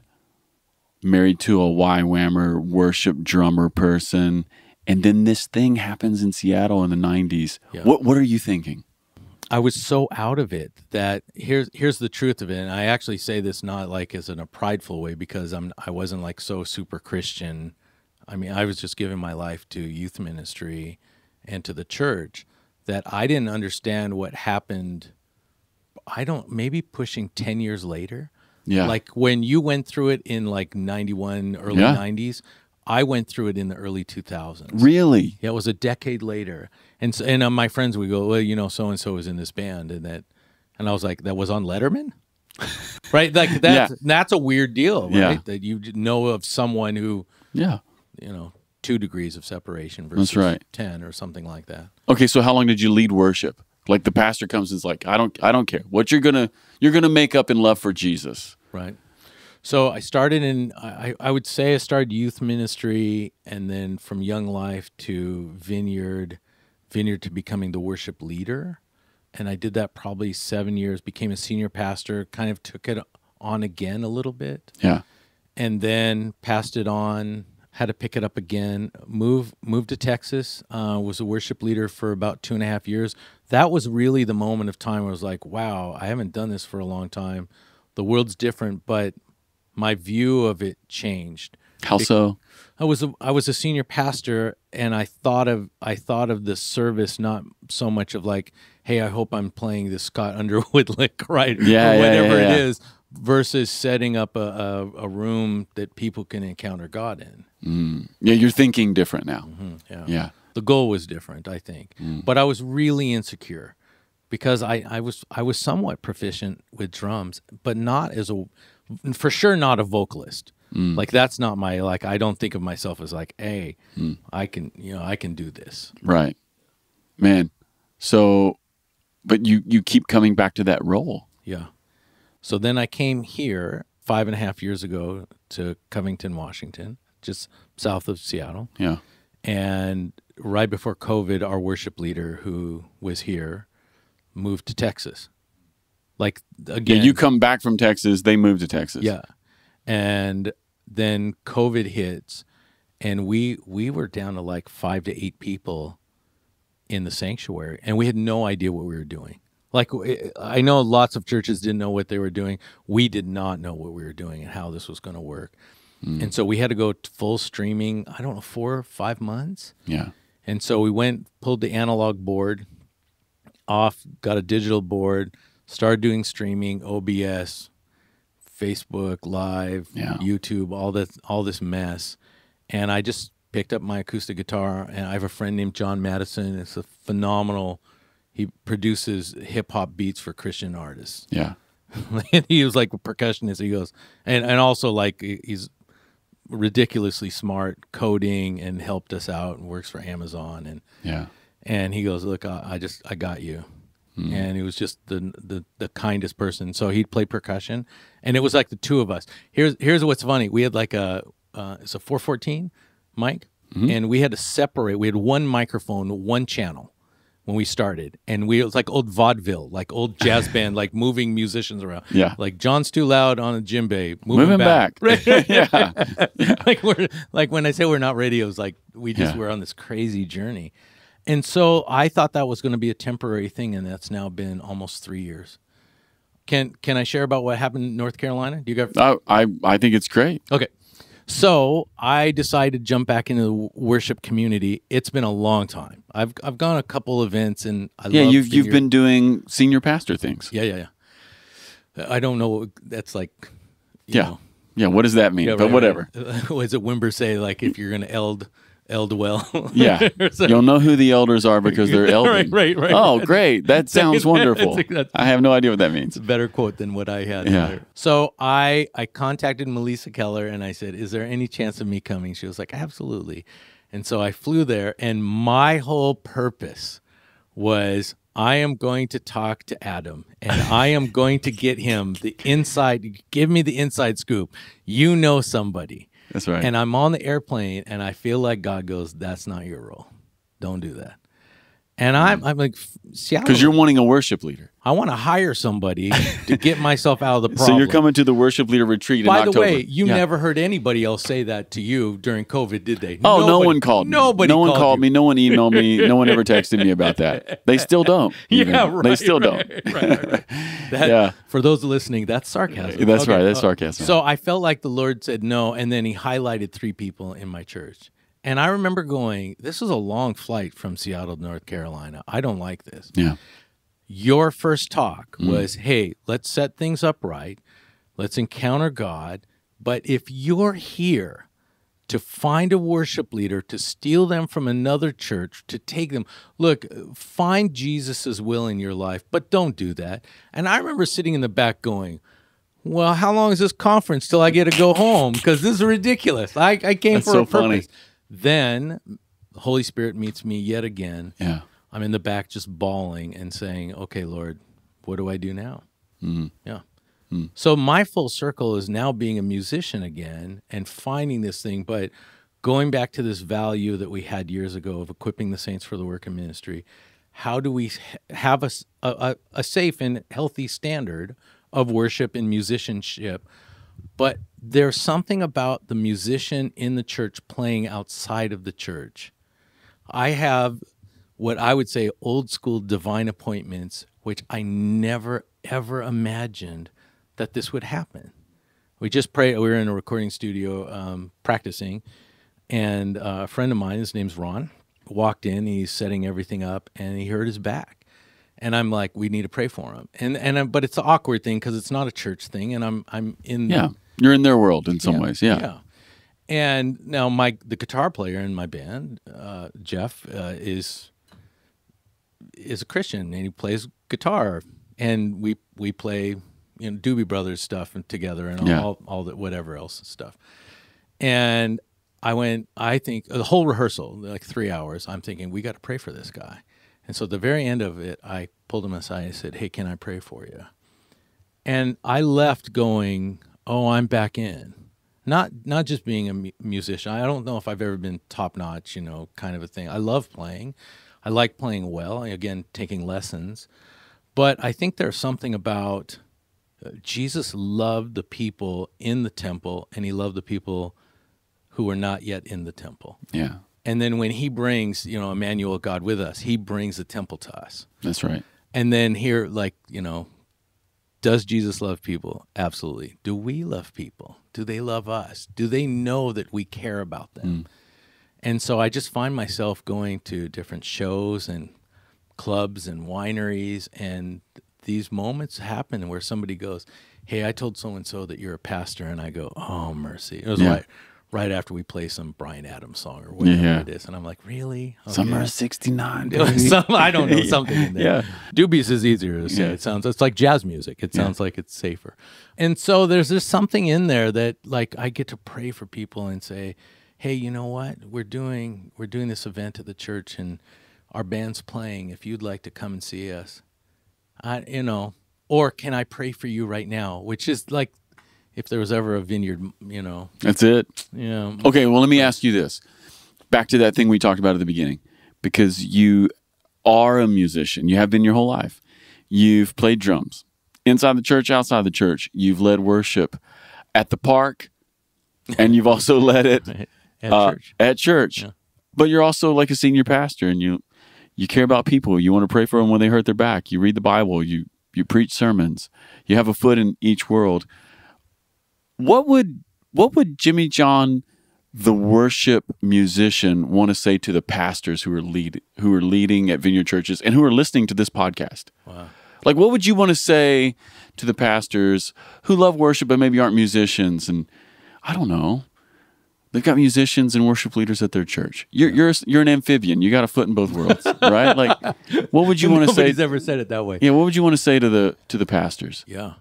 married to a YWAMer worship drummer person, And then this thing happens in Seattle in the 90s. Yeah. What are you thinking? I was so out of it that here's the truth of it. And I actually say this not like as in a prideful way, because I wasn't like so super Christian. I mean, I was just giving my life to youth ministry and to the church, that I didn't understand what happened. Maybe pushing 10 years later. Yeah. Like when you went through it in like 91, early 90s, I went through it in the early 2000s. Really? Yeah, it was a decade later. And so, and my friends would go, well, you know, so-and-so was in this band. And I was like, that was on Letterman? Right? Like that's a weird deal, right? Yeah. That you know of someone who, Yeah. you know, 2 degrees of separation versus That's right. 10 or something like that. Okay, so how long did you lead worship? Like the pastor comes and is like, I don't care. What you're gonna make up in love for Jesus. Right. So I started I would say I started youth ministry, and then from Young Life to Vineyard to becoming the worship leader. And I did that probably 7 years, became a senior pastor, kind of took it on again a little bit. Yeah. And then passed it on, had to pick it up again, moved to Texas, was a worship leader for about 2.5 years. That was really the moment of time where I was like, wow, I haven't done this for a long time. The world's different, but my view of it changed. How so? I was a senior pastor, and I thought of the service not so much of like, hey, I hope I'm playing the Scott Underwood lick right, or whatever it is, versus setting up a room that people can encounter God in. Mm. Yeah, you're thinking different now. Mm-hmm, Yeah. The goal was different, I think, but I was really insecure because I was somewhat proficient with drums, but not for sure not a vocalist. Like that's not my, like, I don't think of myself as like, hey, I can do this. Right. Man. So, but you keep coming back to that role. Yeah. So then I came here 5.5 years ago to Covington, Washington, just south of Seattle. Yeah. And right before COVID, our worship leader who was here moved to Texas. Like, again. Yeah, you come back from Texas, they move to Texas. Yeah. And then COVID hits, and we were down to like 5 to 8 people in the sanctuary, and we had no idea what we were doing. Like, I know lots of churches didn't know what they were doing. We did not know what we were doing and how this was going to work. And so we had to go full streaming, I don't know, 4 or 5 months. Yeah. And so we pulled the analog board off, got a digital board, started doing streaming, OBS, Facebook Live, YouTube, all this mess. And I just picked up my acoustic guitar, and I have a friend named John Madison. It's a phenomenal, he produces hip-hop beats for Christian artists. Yeah. And he was like a percussionist. He goes, and also like he's ridiculously smart coding and helped us out and works for Amazon. And he goes, look, I got you. And he was just the kindest person. So he'd play percussion, and it was like the two of us. Here's what's funny. We had like it's a 414 mic, and we had to separate. We had one microphone, one channel when we started, and it was like old vaudeville, like old jazz band, like moving musicians around. Yeah, like John's too loud on a djembe, moving back. Right? Yeah. like when I say we're not radios, like we're on this crazy journey. And so I thought that was going to be a temporary thing, and that's now been almost 3 years. Can I share about what happened in North Carolina? Do you guys? I think it's great. Okay. So I decided to jump back into the worship community. It's been a long time. I've gone a couple events, and you've been doing senior pastor things. Yeah. I don't know what that's like. Yeah. What does that mean? Yeah, but right, whatever. Right. What does it Wimber say? Like if you're going to eld well. Yeah. You'll know who the elders are because they're elding. Right. Oh, great. That sounds wonderful. I have no idea what that means. It's a better quote than what I had. Yeah. So I contacted Melissa Keller, and I said, is there any chance of me coming? She was like, absolutely. And so I flew there, and my whole purpose was I am going to talk to Adam, and I am going to get him the inside, give me the inside scoop. You know somebody. That's right. And I'm on the airplane, and I feel like God goes, that's not your role. Don't do that. And I'm like, Seattle. Because you're wanting a worship leader. I want to hire somebody to get myself out of the problem. So you're coming to the worship leader retreat in October. By the way, you never heard anybody else say that to you during COVID, did they? Oh, no one called me. Nobody No one called you. me. No one emailed me. No one ever texted me about that. They still don't. Even. Yeah, right. They still don't. Right. That, for those listening, that's sarcasm. That's right. That's sarcasm. So I felt like the Lord said no, and then he highlighted 3 people in my church. And I remember going, this was a long flight from Seattle to North Carolina. I don't like this. Yeah. Your first talk was, hey, let's set things up right. Let's encounter God. But if you're here to find a worship leader, to steal them from another church, to take them, look, find Jesus's will in your life, but don't do that. And I remember sitting in the back going, well, how long is this conference till I get to go home? Because this is ridiculous. I came That's for so a purpose. funny. Then the Holy Spirit meets me yet again. Yeah. I'm in the back just bawling and saying, okay, Lord, what do I do now? Yeah. So my full circle is now being a musician again and finding this thing, but going back to this value that we had years ago of equipping the saints for the work of ministry. How do we have a safe and healthy standard of worship and musicianship? But there's something about the musician in the church playing outside of the church. I have what I would say old school divine appointments, which I never, ever imagined that this would happen. We just prayed. We were in a recording studio practicing, and a friend of mine, his name's Ron, walked in. He's setting everything up, and he hurt his back. And I'm like, we need to pray for him. But it's an awkward thing because it's not a church thing, and I'm in. Yeah, you're in their world in some ways. Yeah. And now the guitar player in my band, Jeff, is a Christian, and he plays guitar, and we play Doobie Brothers stuff together and all that whatever else stuff. And I think the whole rehearsal, like 3 hours, I'm thinking we got to pray for this guy. And so at the very end of it, I pulled him aside and said, hey, can I pray for you? And I left going, oh, I'm back in. Not just being a musician. I don't know if I've ever been top-notch, kind of a thing. I love playing. I like playing well, again, taking lessons. But I think there's something about Jesus loved the people in the temple, and he loved the people who were not yet in the temple. Yeah. And then when he brings, Emmanuel, God with us, he brings the temple to us. That's right. And then here, does Jesus love people? Absolutely. Do we love people? Do they love us? Do they know that we care about them? And so I just find myself going to different shows and clubs and wineries, and these moments happen where somebody goes, hey, I told so-and-so that you're a pastor, and I go, oh, mercy. It was right after we play some Bryan Adams song or whatever it is. And I'm like, really? Okay. Summer of 69. I don't know, something in there. Yeah. Doobies is easier to say. It's like jazz music. It sounds like it's safer. And so there's just something in there that I get to pray for people and say, hey, you know what? We're doing this event at the church, and our band's playing. If you'd like to come and see us, or can I pray for you right now? Which is like, if there was ever a Vineyard, That's it. Yeah. Okay, well, let me ask you this. Back to that thing we talked about at the beginning. Because you are a musician. You have been your whole life. You've played drums. Inside the church, outside the church. You've led worship at the park. And you've also led it at church. Yeah. But you're also like a senior pastor, and you care about people. You want to pray for them when they hurt their back. You read the Bible. You preach sermons. You have a foot in each world. What would Jimmy John, the worship musician, want to say to the pastors who are leading at Vineyard churches and who are listening to this podcast? Wow. Like, what would you want to say to the pastors who love worship but maybe aren't musicians? And I don't know. They've got musicians and worship leaders at their church. You're an amphibian. You got a foot in both worlds, right? Like, what would you want to say? Nobody's ever said it that way. Yeah, what would you want to say to the pastors? Yeah,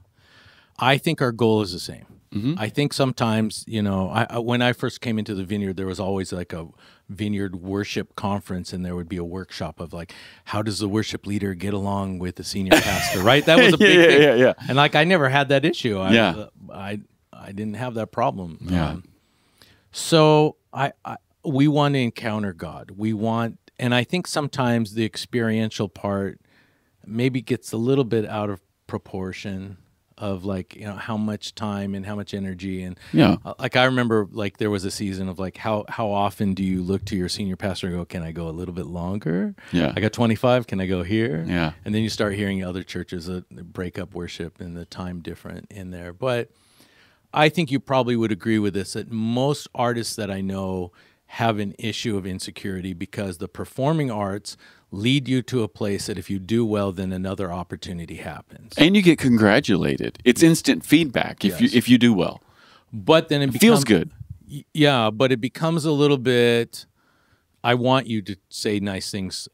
I think our goal is the same. Mm-hmm. I think sometimes, when I first came into the Vineyard, there was always like a Vineyard worship conference, and there would be a workshop of like, how does the worship leader get along with the senior pastor, right? That was a big thing. Yeah. And I never had that issue. I didn't have that problem. Yeah. So we want to encounter God. We want, And I think sometimes the experiential part maybe gets a little bit out of proportion of like, you know, how much time and how much energy. And like, I remember like there was a season of like, how often do you look to your senior pastor and go, can I go a little bit longer? Yeah. I got 25. Can I go here? Yeah. And then you start hearing other churches that break up worship and the time different in there. But I think you probably would agree with this, that most artists that I know have an issue of insecurity because the performing arts lead you to a place that if you do well, then another opportunity happens. And you get congratulated. It's instant feedback if you do well. But then it feels good. Yeah, but it becomes a little bit, I want you to say nice things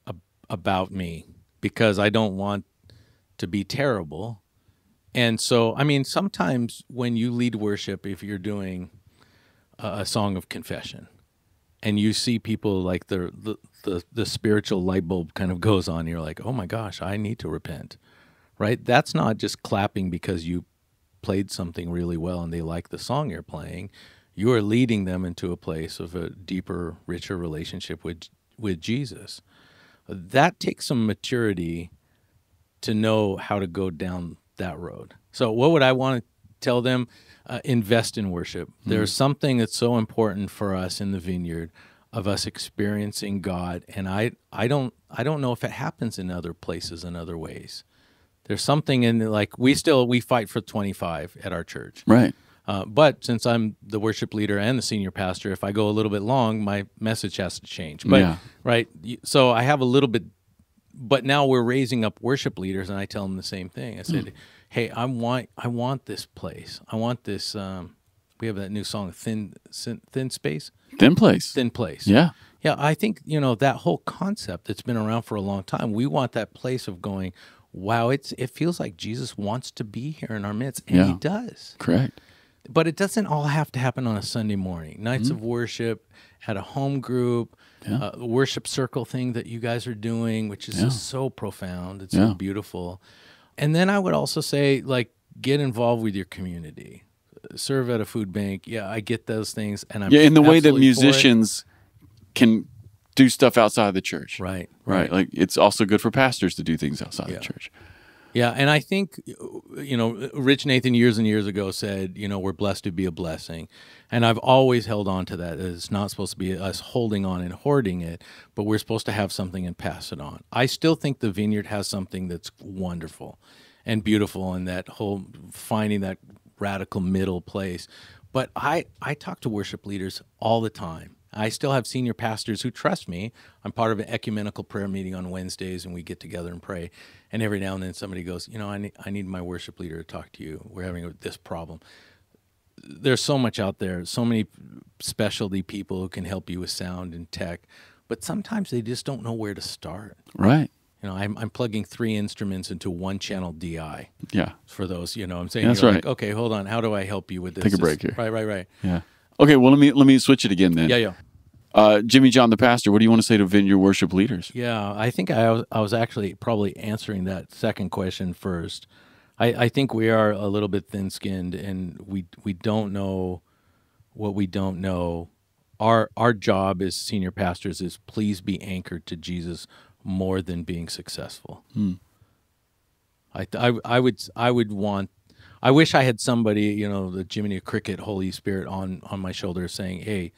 about me because I don't want to be terrible. And so, I mean, sometimes when you lead worship, if you're doing a song of confession, and you see people like the spiritual light bulb kind of goes on, you're like, oh my gosh, I need to repent, right? That's not just clapping because you played something really well and they like the song you're playing. You are leading them into a place of a deeper, richer relationship with Jesus. That takes some maturity to know how to go down that road. So what would I want to tell them? Invest in worship. There's something that's so important for us in the Vineyard of us experiencing God, and I don't know if it happens in other places in other ways. There's something in like we fight for 25 at our church, right? But since I'm the worship leader and the senior pastor, if I go a little bit long, my message has to change. But right, so I have a little bit. But now we're raising up worship leaders, and I tell them the same thing. I said, hey, I want this place. I want this. We have that new song, Thin Space. Thin Place. Thin Place. Yeah. Yeah, I think, you know, that whole concept that's been around for a long time, we want that place of going, wow, it feels like Jesus wants to be here in our midst, and he does. Correct. But it doesn't all have to happen on a Sunday morning. Nights of worship, at a home group, the worship circle thing that you guys are doing, which is just so profound. It's so beautiful. And then I would also say, like, get involved with your community. Serve at a food bank. Yeah, I get those things. And I'm in the way that musicians can do stuff outside of the church. Right. Like, it's also good for pastors to do things outside the church. Yeah, and I think, you know, Rich Nathan years and years ago said, you know, we're blessed to be a blessing. And I've always held on to that. It's not supposed to be us holding on and hoarding it, but we're supposed to have something and pass it on. I still think the Vineyard has something that's wonderful and beautiful, and that whole finding that radical middle place. But I talk to worship leaders all the time. I still have senior pastors who trust me. I'm part of an ecumenical prayer meeting on Wednesdays, and we get together and pray. And every now and then somebody goes, you know, I need my worship leader to talk to you. We're having this problem. There's so much out there, so many specialty people who can help you with sound and tech, but sometimes they just don't know where to start. Right. You know, I'm plugging 3 instruments into one channel DI. Yeah. For those, you know, I'm saying, that's right. Like, okay, hold on. How do I help you with this? Take a break here. Right. Yeah. Okay, well, let me switch it again then. Yeah. Jimmy John, the pastor, what do you want to say to Vineyard worship leaders? Yeah, I think I was actually probably answering that second question first. I think we are a little bit thin-skinned, and we don't know what we don't know. Our job as senior pastors is please be anchored to Jesus more than being successful. I wish I had somebody, you know, the Jiminy Cricket Holy Spirit on my shoulder saying, hey,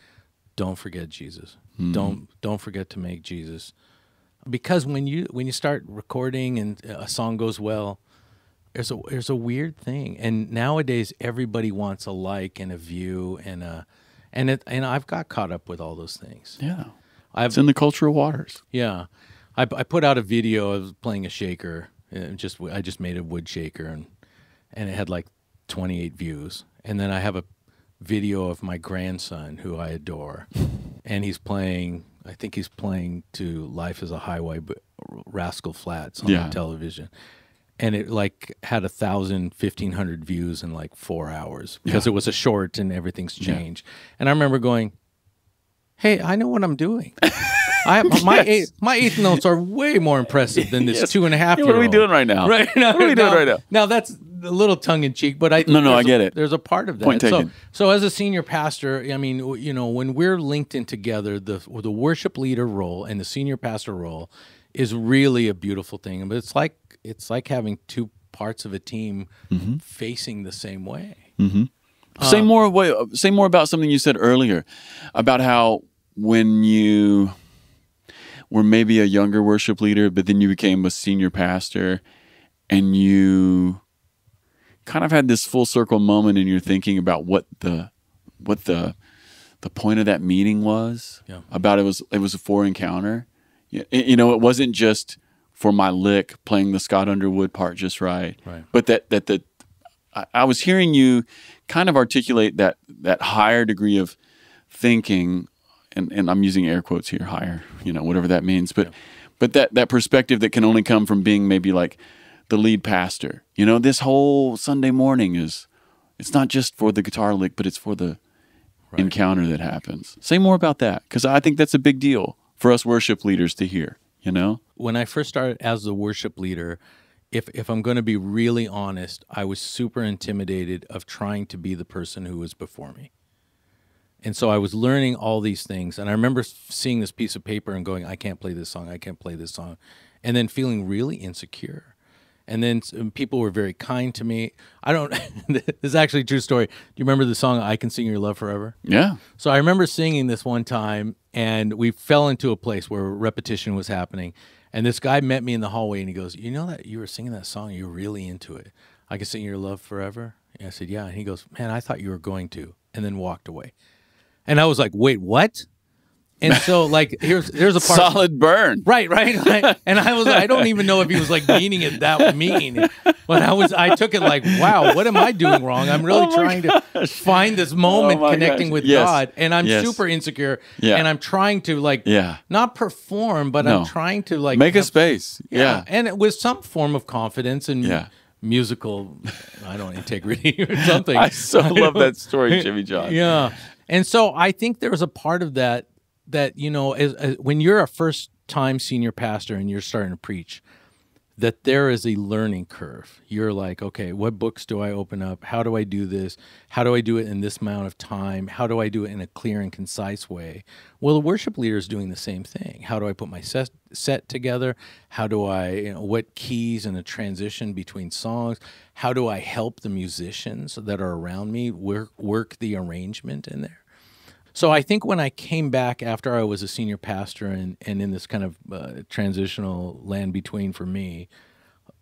don't forget Jesus. Don't forget to make Jesus. Because when you start recording and a song goes well, there's a weird thing. And nowadays everybody wants a like and a view and I've got caught up with all those things. Yeah. It's in the cultural waters. Yeah. I put out a video of playing a shaker. I just made a wood shaker and it had like 28 views. And then I have a video of my grandson who I adore, and I think he's playing to Life is a Highway, but Rascal Flatts on the television. And it like had 1,500 views in like 4 hours because it was a short and everything's changed. And I remember going, hey, I know what I'm doing. My eighth notes are way more impressive than this 2.5-year-old. What are we doing right now? Right now, what are we doing right now? Now that's a little tongue in cheek, but I think I get it. There's a part of that. Point taken. So as a senior pastor, I mean, when we're linked in together, the worship leader role and the senior pastor role is really a beautiful thing. But it's like having two parts of a team facing the same way. Say more about something you said earlier about how when you were maybe a younger worship leader, but then you became a senior pastor, and you kind of had this full circle moment, and you're thinking about what the point of that meeting was. Yeah. About it was a for encounter. It wasn't just for my lick playing the Scott Underwood part just right. But I was hearing you kind of articulate that higher degree of thinking, and I'm using air quotes here, higher, whatever that means. But that perspective that can only come from being maybe like the lead pastor. This whole Sunday morning it's not just for the guitar lick, but it's for the encounter that happens. Say more about that, because I think that's a big deal for us worship leaders to hear. When I first started as the worship leader, if I'm going to be really honest, I was super intimidated of trying to be the person who was before me. And so I was learning all these things. And I remember seeing this piece of paper and going, I can't play this song, I can't play this song. And then feeling really insecure. And then people were very kind to me. This is actually a true story. Do you remember the song, I Can Sing Your Love Forever? Yeah. So I remember singing this one time, and we fell into a place where repetition was happening. And this guy met me in the hallway, and he goes, you know that you were singing that song, you're really into it. I Can Sing Your Love Forever? And I said, yeah. And he goes, man, I thought you were going to, and then walked away. And I was like, wait, what? And so, like, here's a part. Solid burn. Right. And I don't even know if he was like meaning it that mean. But I took it like, wow, what am I doing wrong? I'm really trying to find this moment connecting with God. And I'm super insecure. Yeah. And I'm trying to not perform, but I'm trying to make a space. Yeah. And with some form of confidence and musical, integrity or something. I so love that story, Jimmy John. Yeah. And so I think there's a part of that when you're a first-time senior pastor and you're starting to preach, that there is a learning curve. You're like, okay, what books do I open up? How do I do this? How do I do it in this amount of time? How do I do it in a clear and concise way? Well, the worship leader is doing the same thing. How do I put my set together? How do I, what keys and the transition between songs? How do I help the musicians that are around me work the arrangement in there? So I think when I came back after I was a senior pastor and in this kind of transitional land between for me,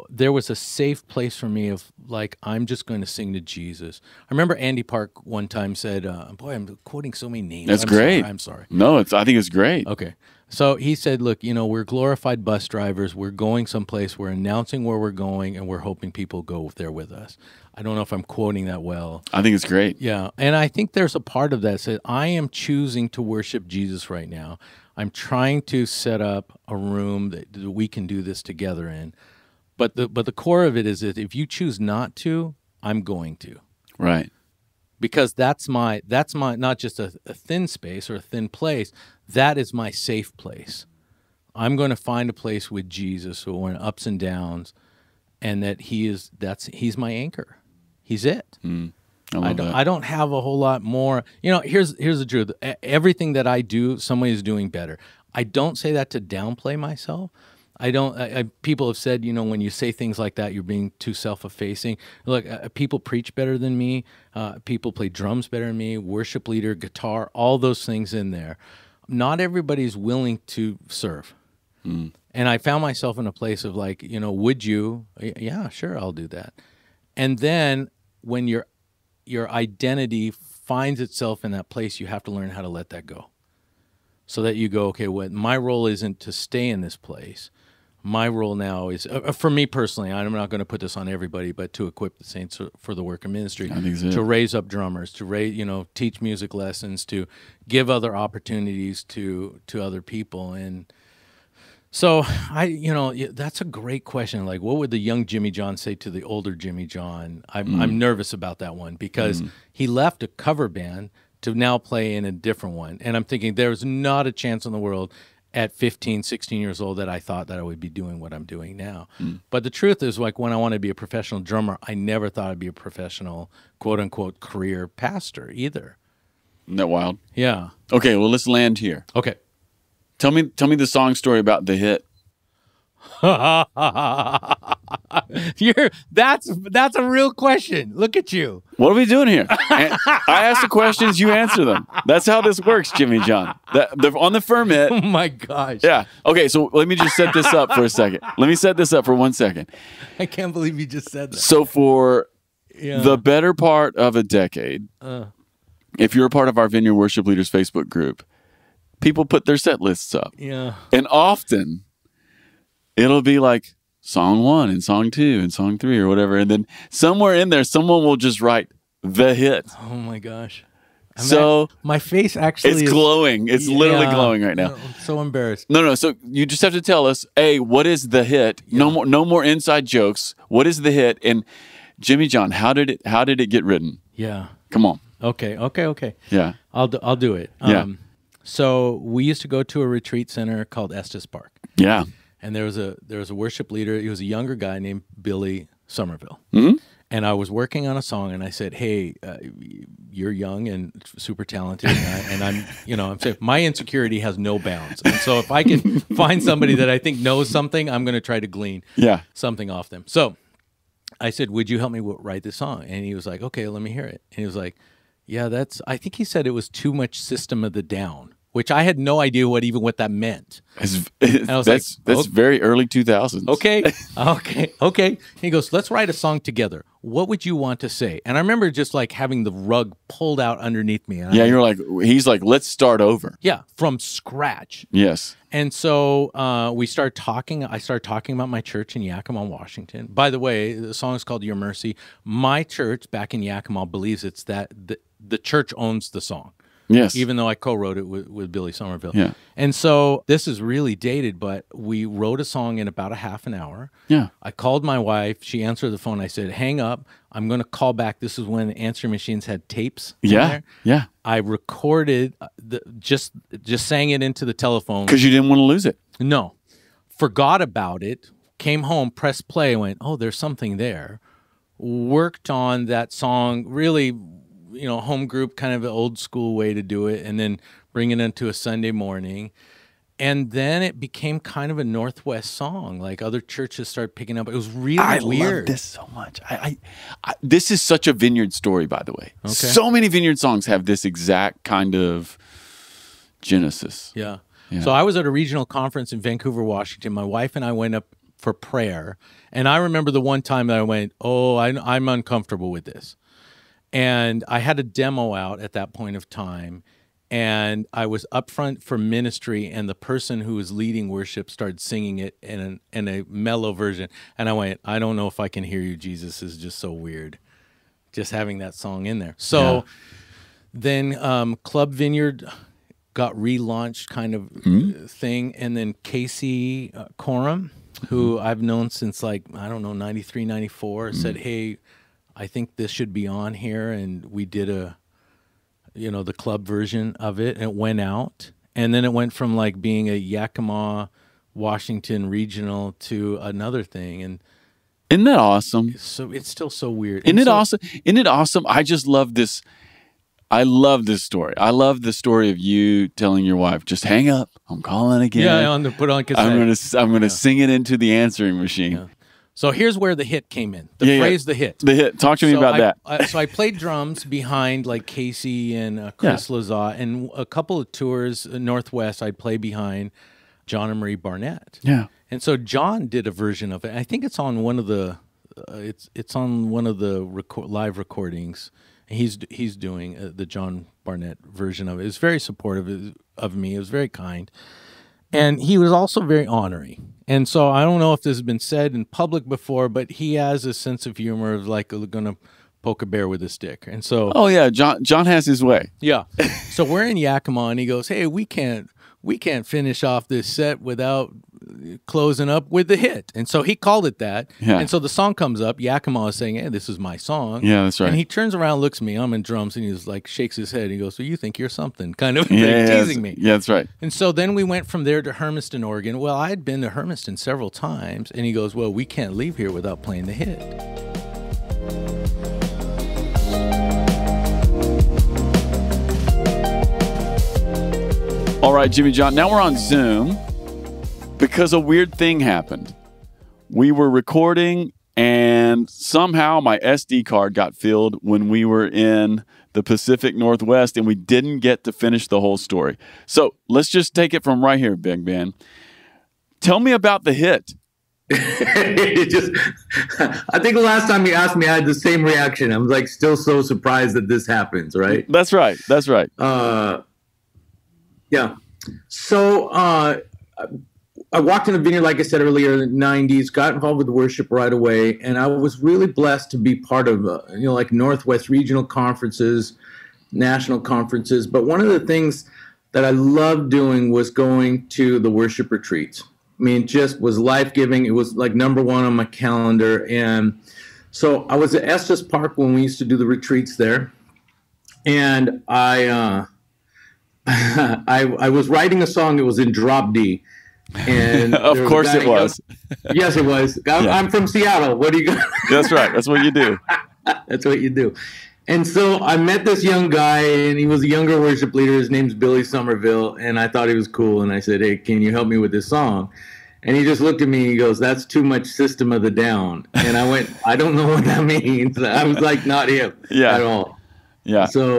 there was a safe place for me of like, I'm just going to sing to Jesus. I remember Andy Park one time said, boy, I'm quoting so many names. That's great. I'm sorry. No, I think it's great. Okay. So he said, look, we're glorified bus drivers. We're going someplace. We're announcing where we're going, and we're hoping people go there with us. I don't know if I'm quoting that well. I think it's great. Yeah. And I think there's a part of that that said, I am choosing to worship Jesus right now. I'm trying to set up a room that we can do this together in. But the core of it is that if you choose not to, I'm going to. Right. Because that's my not just a thin space or a thin place, that is my safe place. I'm going to find a place with Jesus who in ups and downs, and that he's my anchor. He's it. I don't have a whole lot more. Here's the truth. Everything that I do, somebody is doing better. I don't say that to downplay myself. People have said, when you say things like that, you're being too self-effacing. Look, people preach better than me. People play drums better than me. Worship leader, guitar, all those things in there. Not everybody's willing to serve. And I found myself in a place of like, would you? Yeah, sure, I'll do that. And then when your identity finds itself in that place, you have to learn how to let that go. So that you go, okay, my role isn't to stay in this place. My role now is, for me personally, I'm not going to put this on everybody, but to equip the saints for the work of ministry, to raise up drummers, to teach music lessons, to give other opportunities to other people. And so that's a great question. Like, what would the young Jimmy John say to the older Jimmy John? I'm nervous about that one because he left a cover band to now play in a different one. And I'm thinking there's not a chance in the world at 15, 16 years old that I thought that I would be doing what I'm doing now. But the truth is, like, when I wanted to be a professional drummer, I never thought I'd be a professional, quote unquote, career pastor either. Isn't that wild? Yeah. Okay, well, let's land here. Okay. Tell me the song story about the hit. That's a real question. Look at you. What are we doing here? I ask the questions, you answer them. That's how this works, Jimmy John. On the Ferment. Oh my gosh. Yeah. Okay, so let me just set this up for a second. Let me set this up for 1 second. I can't believe you just said that. So for the better part of a decade, if you're a part of our Vineyard Worship Leaders Facebook group, people put their set lists up. Yeah. And often it'll be like song 1 and song 2 and song 3 or whatever. And then somewhere in there, someone will just write the hit. Oh my gosh. My face actually is glowing. It's literally glowing right now. I'm so embarrassed. No. So you just have to tell us, A, what is the hit? Yeah. No more inside jokes. What is the hit? And Jimmy John, how did it get written? Yeah. Come on. Okay. Yeah. I'll do it. Yeah. So we used to go to a retreat center called Estes Park. Yeah. And there was a worship leader. He was a younger guy named Billy Somerville. Mm-hmm. And I was working on a song, and I said, "Hey, you're young and super talented, and I'm saying my insecurity has no bounds. And so if I can find somebody that I think knows something, I'm going to try to glean something off them." So I said, "Would you help me write this song?" And he was like, "Okay, let me hear it." And he was like, "Yeah, I think he said it was too much System of the Down." Which I had no idea what that meant. That's very early 2000s. Okay. He goes, "Let's write a song together. What would you want to say?" And I remember just like having the rug pulled out underneath me. He's like, let's start over. Yeah, from scratch. Yes. And so we started talking. I started talking about my church in Yakima, Washington. By the way, the song is called Your Mercy. My church back in Yakima believes it's that the church owns the song. Yes. Even though I co-wrote it with Billy Somerville. Yeah. And so this is really dated, but we wrote a song in about a half an hour. Yeah. I called my wife. She answered the phone. I said, "Hang up. I'm going to call back." This is when answering machines had tapes. Yeah. Yeah. I recorded, just sang it into the telephone. Because you didn't want to lose it. No. Forgot about it. Came home, pressed play, went, "Oh, there's something there." Worked on that song, really, home group, kind of an old school way to do it, and then bring it into a Sunday morning. And then it became kind of a Northwest song. Like other churches started picking up. It was really weird. I love this so much. This is such a Vineyard story, by the way. Okay. So many Vineyard songs have this exact kind of genesis. Yeah. So I was at a regional conference in Vancouver, Washington. My wife and I went up for prayer. And I remember the one time that I went, "Oh, I'm uncomfortable with this." And I had a demo out at that point of time, and I was up front for ministry, and the person who was leading worship started singing it in a mellow version. And I went, "I don't know if I can hear you, Jesus," is just so weird, just having that song in there. So then Club Vineyard got relaunched kind of thing, and then Casey Coram, who I've known since 93, 94, said, "Hey, I think this should be on here," and we did the club version of it, and it went out, and then it went from like being a Yakima, Washington regional to another thing, and isn't that awesome? So it's still so weird. Isn't it awesome? Isn't it awesome? I just love this. I love this story. I love the story of you telling your wife, "Just hang up. I'm calling again. Yeah, put on cassette. I'm gonna sing it into the answering machine." Yeah. So here's where the hit came in. The phrase, the hit. The hit. Talk to me about that. So I played drums behind like Casey and Chris Lazat, and a couple of tours Northwest. I'd play behind John and Marie Barnett. Yeah. And so John did a version of it. I think it's on one of the it's on one of the live recordings. He's doing the John Barnett version of it. It's very supportive of me. It was very kind. And he was also very honoring. And so I don't know if this has been said in public before, but he has a sense of humor of like going to poke a bear with a stick. And so... Oh, yeah. John has his way. Yeah. So we're in Yakima, and he goes, "Hey, we can't we can't finish off this set without closing up with the hit. And so he called it that. Yeah. And so the song comes up. Yakima is saying, hey, this is my song. Yeah, that's right. And he turns around, looks at me. I'm in drums, and he's like, shakes his head. He goes, so you think you're something, kind of teasing me. Yeah, that's right. And so then we went from there to Hermiston, Oregon. Well, I had been to Hermiston several times. And he goes, well, we can't leave here without playing the hit. All right, Jimmy John, now we're on Zoom because a weird thing happened. We were recording and somehow my SD card got filled when we were in the Pacific Northwest and we didn't get to finish the whole story. So let's just take it from right here, Big Ben. Tell me about the hit. I think the last time you asked me, I had the same reaction. I'm like still so surprised that this happens, right? That's right. That's right. Yeah. So I walked in the Vineyard, like I said earlier, in the 90s, got involved with worship right away. And I was really blessed to be part of, like Northwest regional conferences, national conferences. But one of the things that I loved doing was going to the worship retreats. I mean, it just was life-giving. It was like number one on my calendar. And so I was at Estes Park when we used to do the retreats there. And I was writing a song. It was in drop D, and of course it was. Yes, it was. I'm from Seattle. What do you? That's right. That's what you do. That's what you do. And so I met this young guy, and he was a younger worship leader. His name's Billy Somerville, and I thought he was cool. And I said, "Hey, can you help me with this song?" And he just looked at me. And he goes, "That's too much System of the Down." And I went, "I don't know what that means." I was like, not him at all. Yeah. So.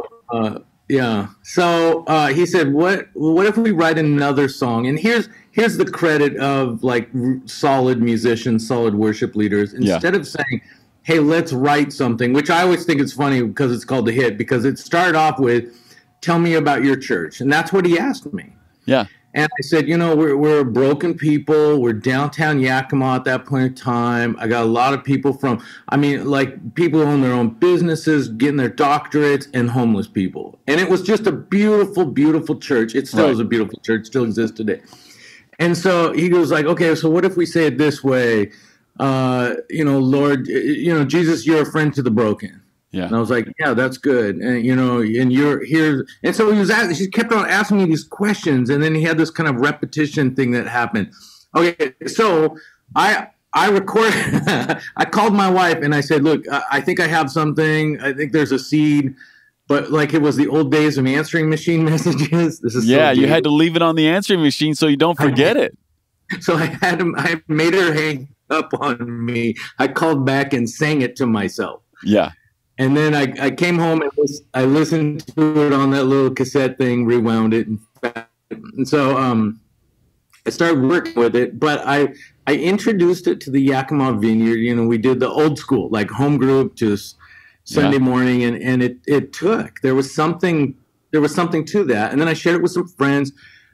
Yeah. So he said, "What if we write another song?" And here's the credit of like solid musicians, solid worship leaders. Instead of saying, "Hey, let's write something," which I always think it's funny because it's called a hit, because it started off with, "Tell me about your church," and that's what he asked me. Yeah. And I said, we're broken people. We're downtown Yakima at that point in time. I got a lot of people people who own their own businesses, getting their doctorates, and homeless people. And it was just a beautiful, beautiful church. It still is a beautiful church, still exists today. And so he goes like, okay, so what if we say it this way? Lord, Jesus, you're a friend to the broken. Yeah. And I was like, yeah, that's good. And, and you're here. And so he kept on asking me these questions. And then he had this kind of repetition thing that happened. Okay. So I recorded, I called my wife and I said, look, I think I have something. I think there's a seed, but like it was the old days of answering machine messages. This is you had to leave it on the answering machine so you don't forget it. So I made her hang up on me. I called back and sang it to myself. Yeah. And then I came home and I listened to it on that little cassette thing, rewound it, and so I started working with it. But I introduced it to the Yakima Vineyard. We did the old school, like home group, just Sunday morning, and it took. There was something to that. And then I shared it with some friends.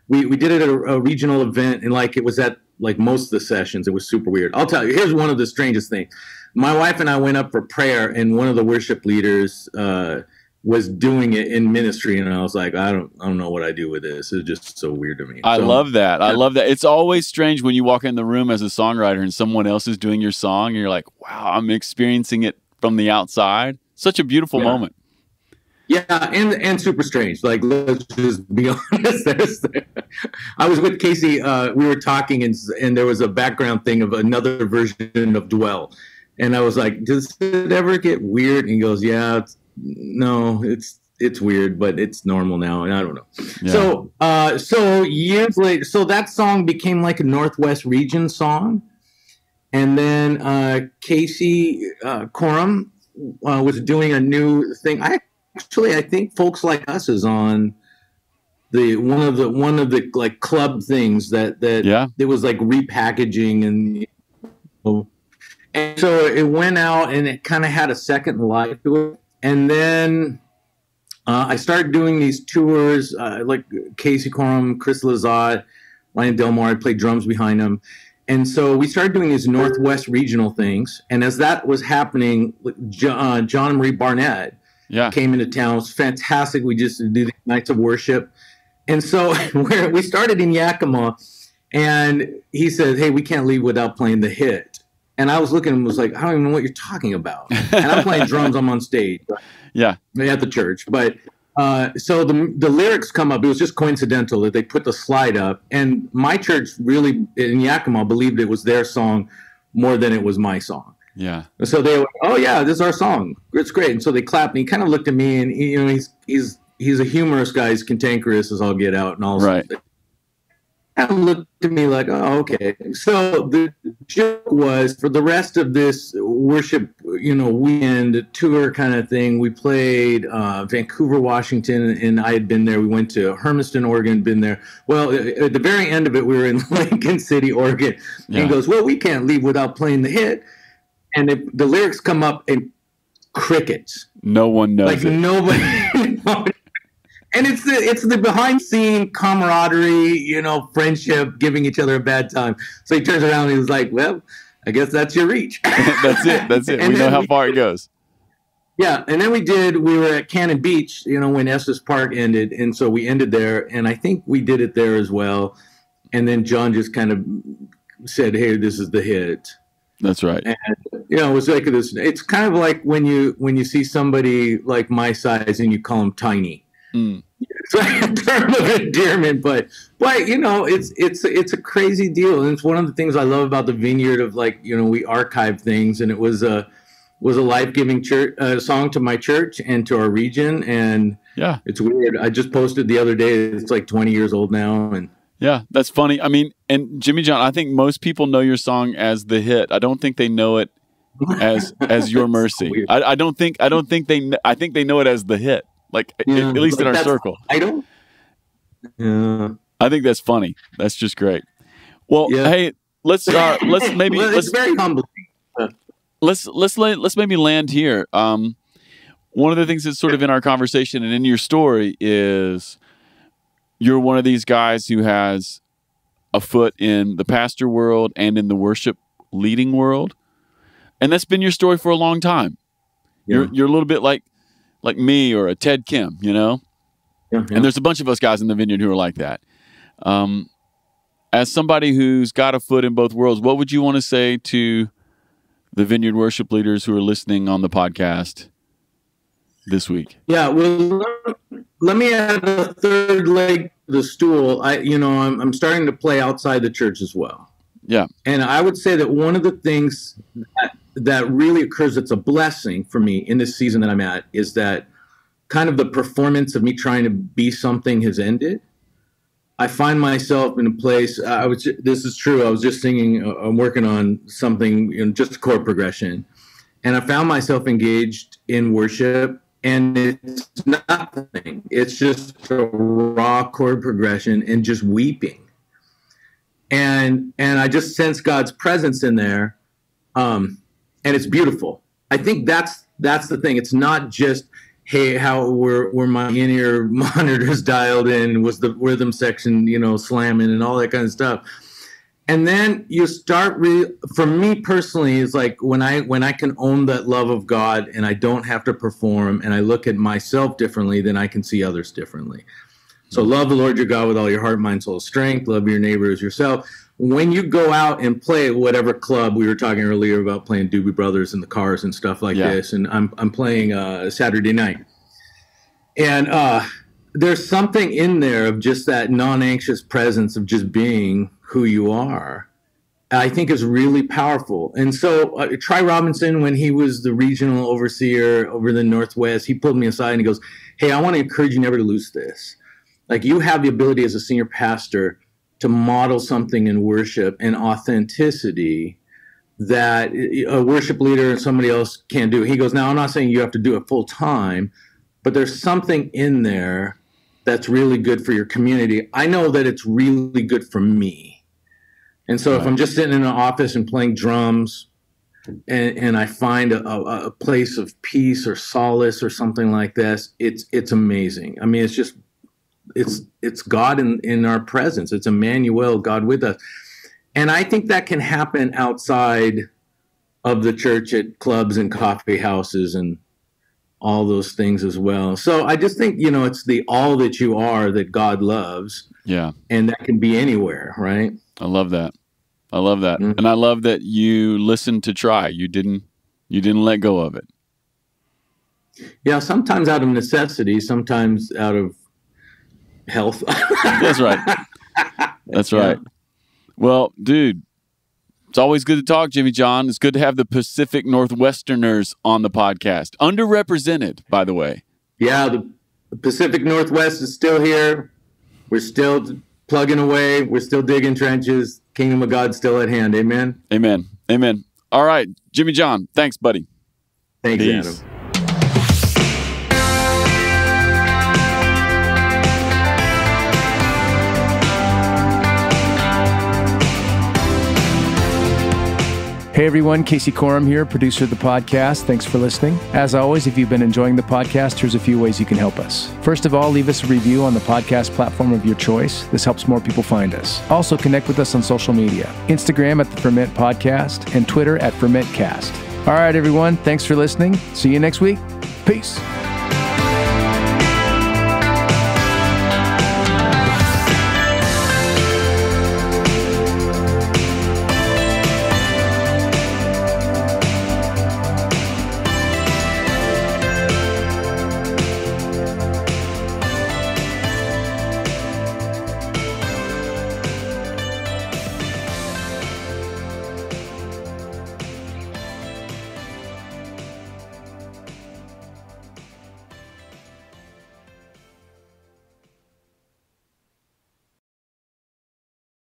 We did it at a regional event, and like it was at like most of the sessions. It was super weird. I'll tell you. Here's one of the strangest things. My wife and I went up for prayer, and one of the worship leaders was doing it in ministry, and I was like, I don't know what I do with this. It's just so weird to me. I love that. I love that. It's always strange when you walk in the room as a songwriter and someone else is doing your song, and you're like, wow, I'm experiencing it from the outside. Such a beautiful moment. Yeah, and super strange. Like, let's just be honest. I was with Casey. We were talking, and there was a background thing of another version of Dwell. And I was like, does it ever get weird? And he goes, yeah, it's weird, but it's normal now. And I don't know. Yeah. So years later, so that song became like a Northwest region song. And then Casey Coram was doing a new thing. I think Folks Like Us is on one of the like club things that it was like repackaging and so it went out and it kind of had a second life to it. And then I started doing these tours, like Casey Coram, Chris Lazat, Ryan Delmore. I played drums behind him. And so we started doing these Northwest regional things. And as that was happening, John and Marie Barnett came into town. It was fantastic. We just did the nights of worship. And so we started in Yakima, and he said, "Hey, we can't leave without playing the hit." And I was looking at him, was like, "I don't even know what you're talking about." And I'm playing drums. I'm on stage, Yeah, at the church. But so the lyrics come up. It was just coincidental that they put the slide up, and my church really in Yakima believed it was their song more than it was my song. yeah. So they were, "Oh yeah, this is our song. It's great." And so they clapped, and he kind of looked at me, and he's a humorous guy. He's cantankerous as all get out, and all. Right. Kind of looked at me like, "Oh, okay." So the joke was, for the rest of this worship, weekend tour kind of thing, we played Vancouver, Washington, and I had been there. We went to Hermiston, Oregon, been there. Well, at the very end of it, we were in Lincoln City, Oregon. And he goes, "Well, we can't leave without playing the hit." And the lyrics come up, and crickets. No one knows like it. Nobody. And it's the behind scene camaraderie, friendship, giving each other a bad time. So he turns around and he's like, "Well, I guess that's your reach." That's it. We know how far it goes. Yeah. And then we were at Cannon Beach, when Estes Park ended. And so we ended there. And I think we did it there as well. And then John just kind of said, "Hey, this is the hit." That's right. And, it was like this. It's kind of like when you see somebody like my size and you call them tiny. It's like a term of endearment, but it's a crazy deal, and it's one of the things I love about the Vineyard. Of we archive things, and it was a life-giving song to my church and to our region. And yeah, it's weird. I just posted the other day. It's like 20 years old now, and yeah, that's funny. I mean, and Jimmy John, I think most people know your song as the hit. I don't think they know it as Your Mercy. So I think they know it as the hit. At least in our circle. I don't. Yeah. I think that's funny. That's just great. Well, hey, let's maybe it's very humbling. Let's maybe land here. One of the things that's sort of in our conversation and in your story is you're one of these guys who has a foot in the pastor world and in the worship leading world, and that's been your story for a long time. Yeah. You're a little bit like me or a Ted Kim, Yeah. And there's a bunch of us guys in the Vineyard who are like that. As somebody who's got a foot in both worlds, what would you want to say to the Vineyard worship leaders who are listening on the podcast this week? Yeah, well, let me add a third leg to the stool. I'm starting to play outside the church as well. Yeah. And I would say that one of the things that really occurs that's a blessing for me in this season that I'm at is that kind of the performance of me trying to be something has ended. I find myself in a place, this is true, I was just singing, I'm working on something, just chord progression. And I found myself engaged in worship, and it's nothing. It's just a raw chord progression and just weeping. And I just sense God's presence in there, and it's beautiful. I think that's the thing. It's not just, hey, how were my in-ear monitors dialed in? Was the rhythm section, slamming and all that kind of stuff? And then you start for me personally, it's like when I can own that love of God and I don't have to perform, and I look at myself differently, then I can see others differently. So love the Lord your God with all your heart, mind, soul, strength. Love your neighbor as yourself. When you go out and play at whatever club, we were talking earlier about playing Doobie Brothers in the cars and stuff like this, and I'm playing Saturday night. And there's something in there of just that non-anxious presence of just being who you are, I think is really powerful. And so Try Robinson, when he was the regional overseer over the Northwest, he pulled me aside and he goes, "Hey, I want to encourage you never to lose this. Like, you have the ability as a senior pastor to model something in worship and authenticity that a worship leader and somebody else can't do." He goes, "Now, I'm not saying you have to do it full time, but there's something in there that's really good for your community. I know that it's really good for me." And so if I'm just sitting in an office and playing drums and I find a place of peace or solace or something like this, it's amazing. I mean, it's God in our presence. It's Emmanuel, God with us. And I think that can happen outside of the church at clubs and coffee houses and all those things as well. So I just think, it's the all that you are that God loves. Yeah. And that can be anywhere, right? I love that. Mm-hmm. And I love that you listened to try. You didn't let go of it. Yeah, sometimes out of necessity, sometimes out of health. That's right. That's right. Well, dude, it's always good to talk, Jimmy John. It's good to have the Pacific Northwesterners on the podcast. Underrepresented, by the way. Yeah, the Pacific Northwest is still here. We're still plugging away. We're still digging trenches. Kingdom of God's still at hand. Amen? Amen. Amen. All right, Jimmy John, thanks, buddy. Thanks, Peace. Adam. Hey everyone, Casey Corum here, producer of the podcast. Thanks for listening. As always, if you've been enjoying the podcast, here's a few ways you can help us. First of all, leave us a review on the podcast platform of your choice. This helps more people find us. Also, connect with us on social media. Instagram at the Ferment Podcast and Twitter at FermentCast. All right, everyone, thanks for listening. See you next week. Peace.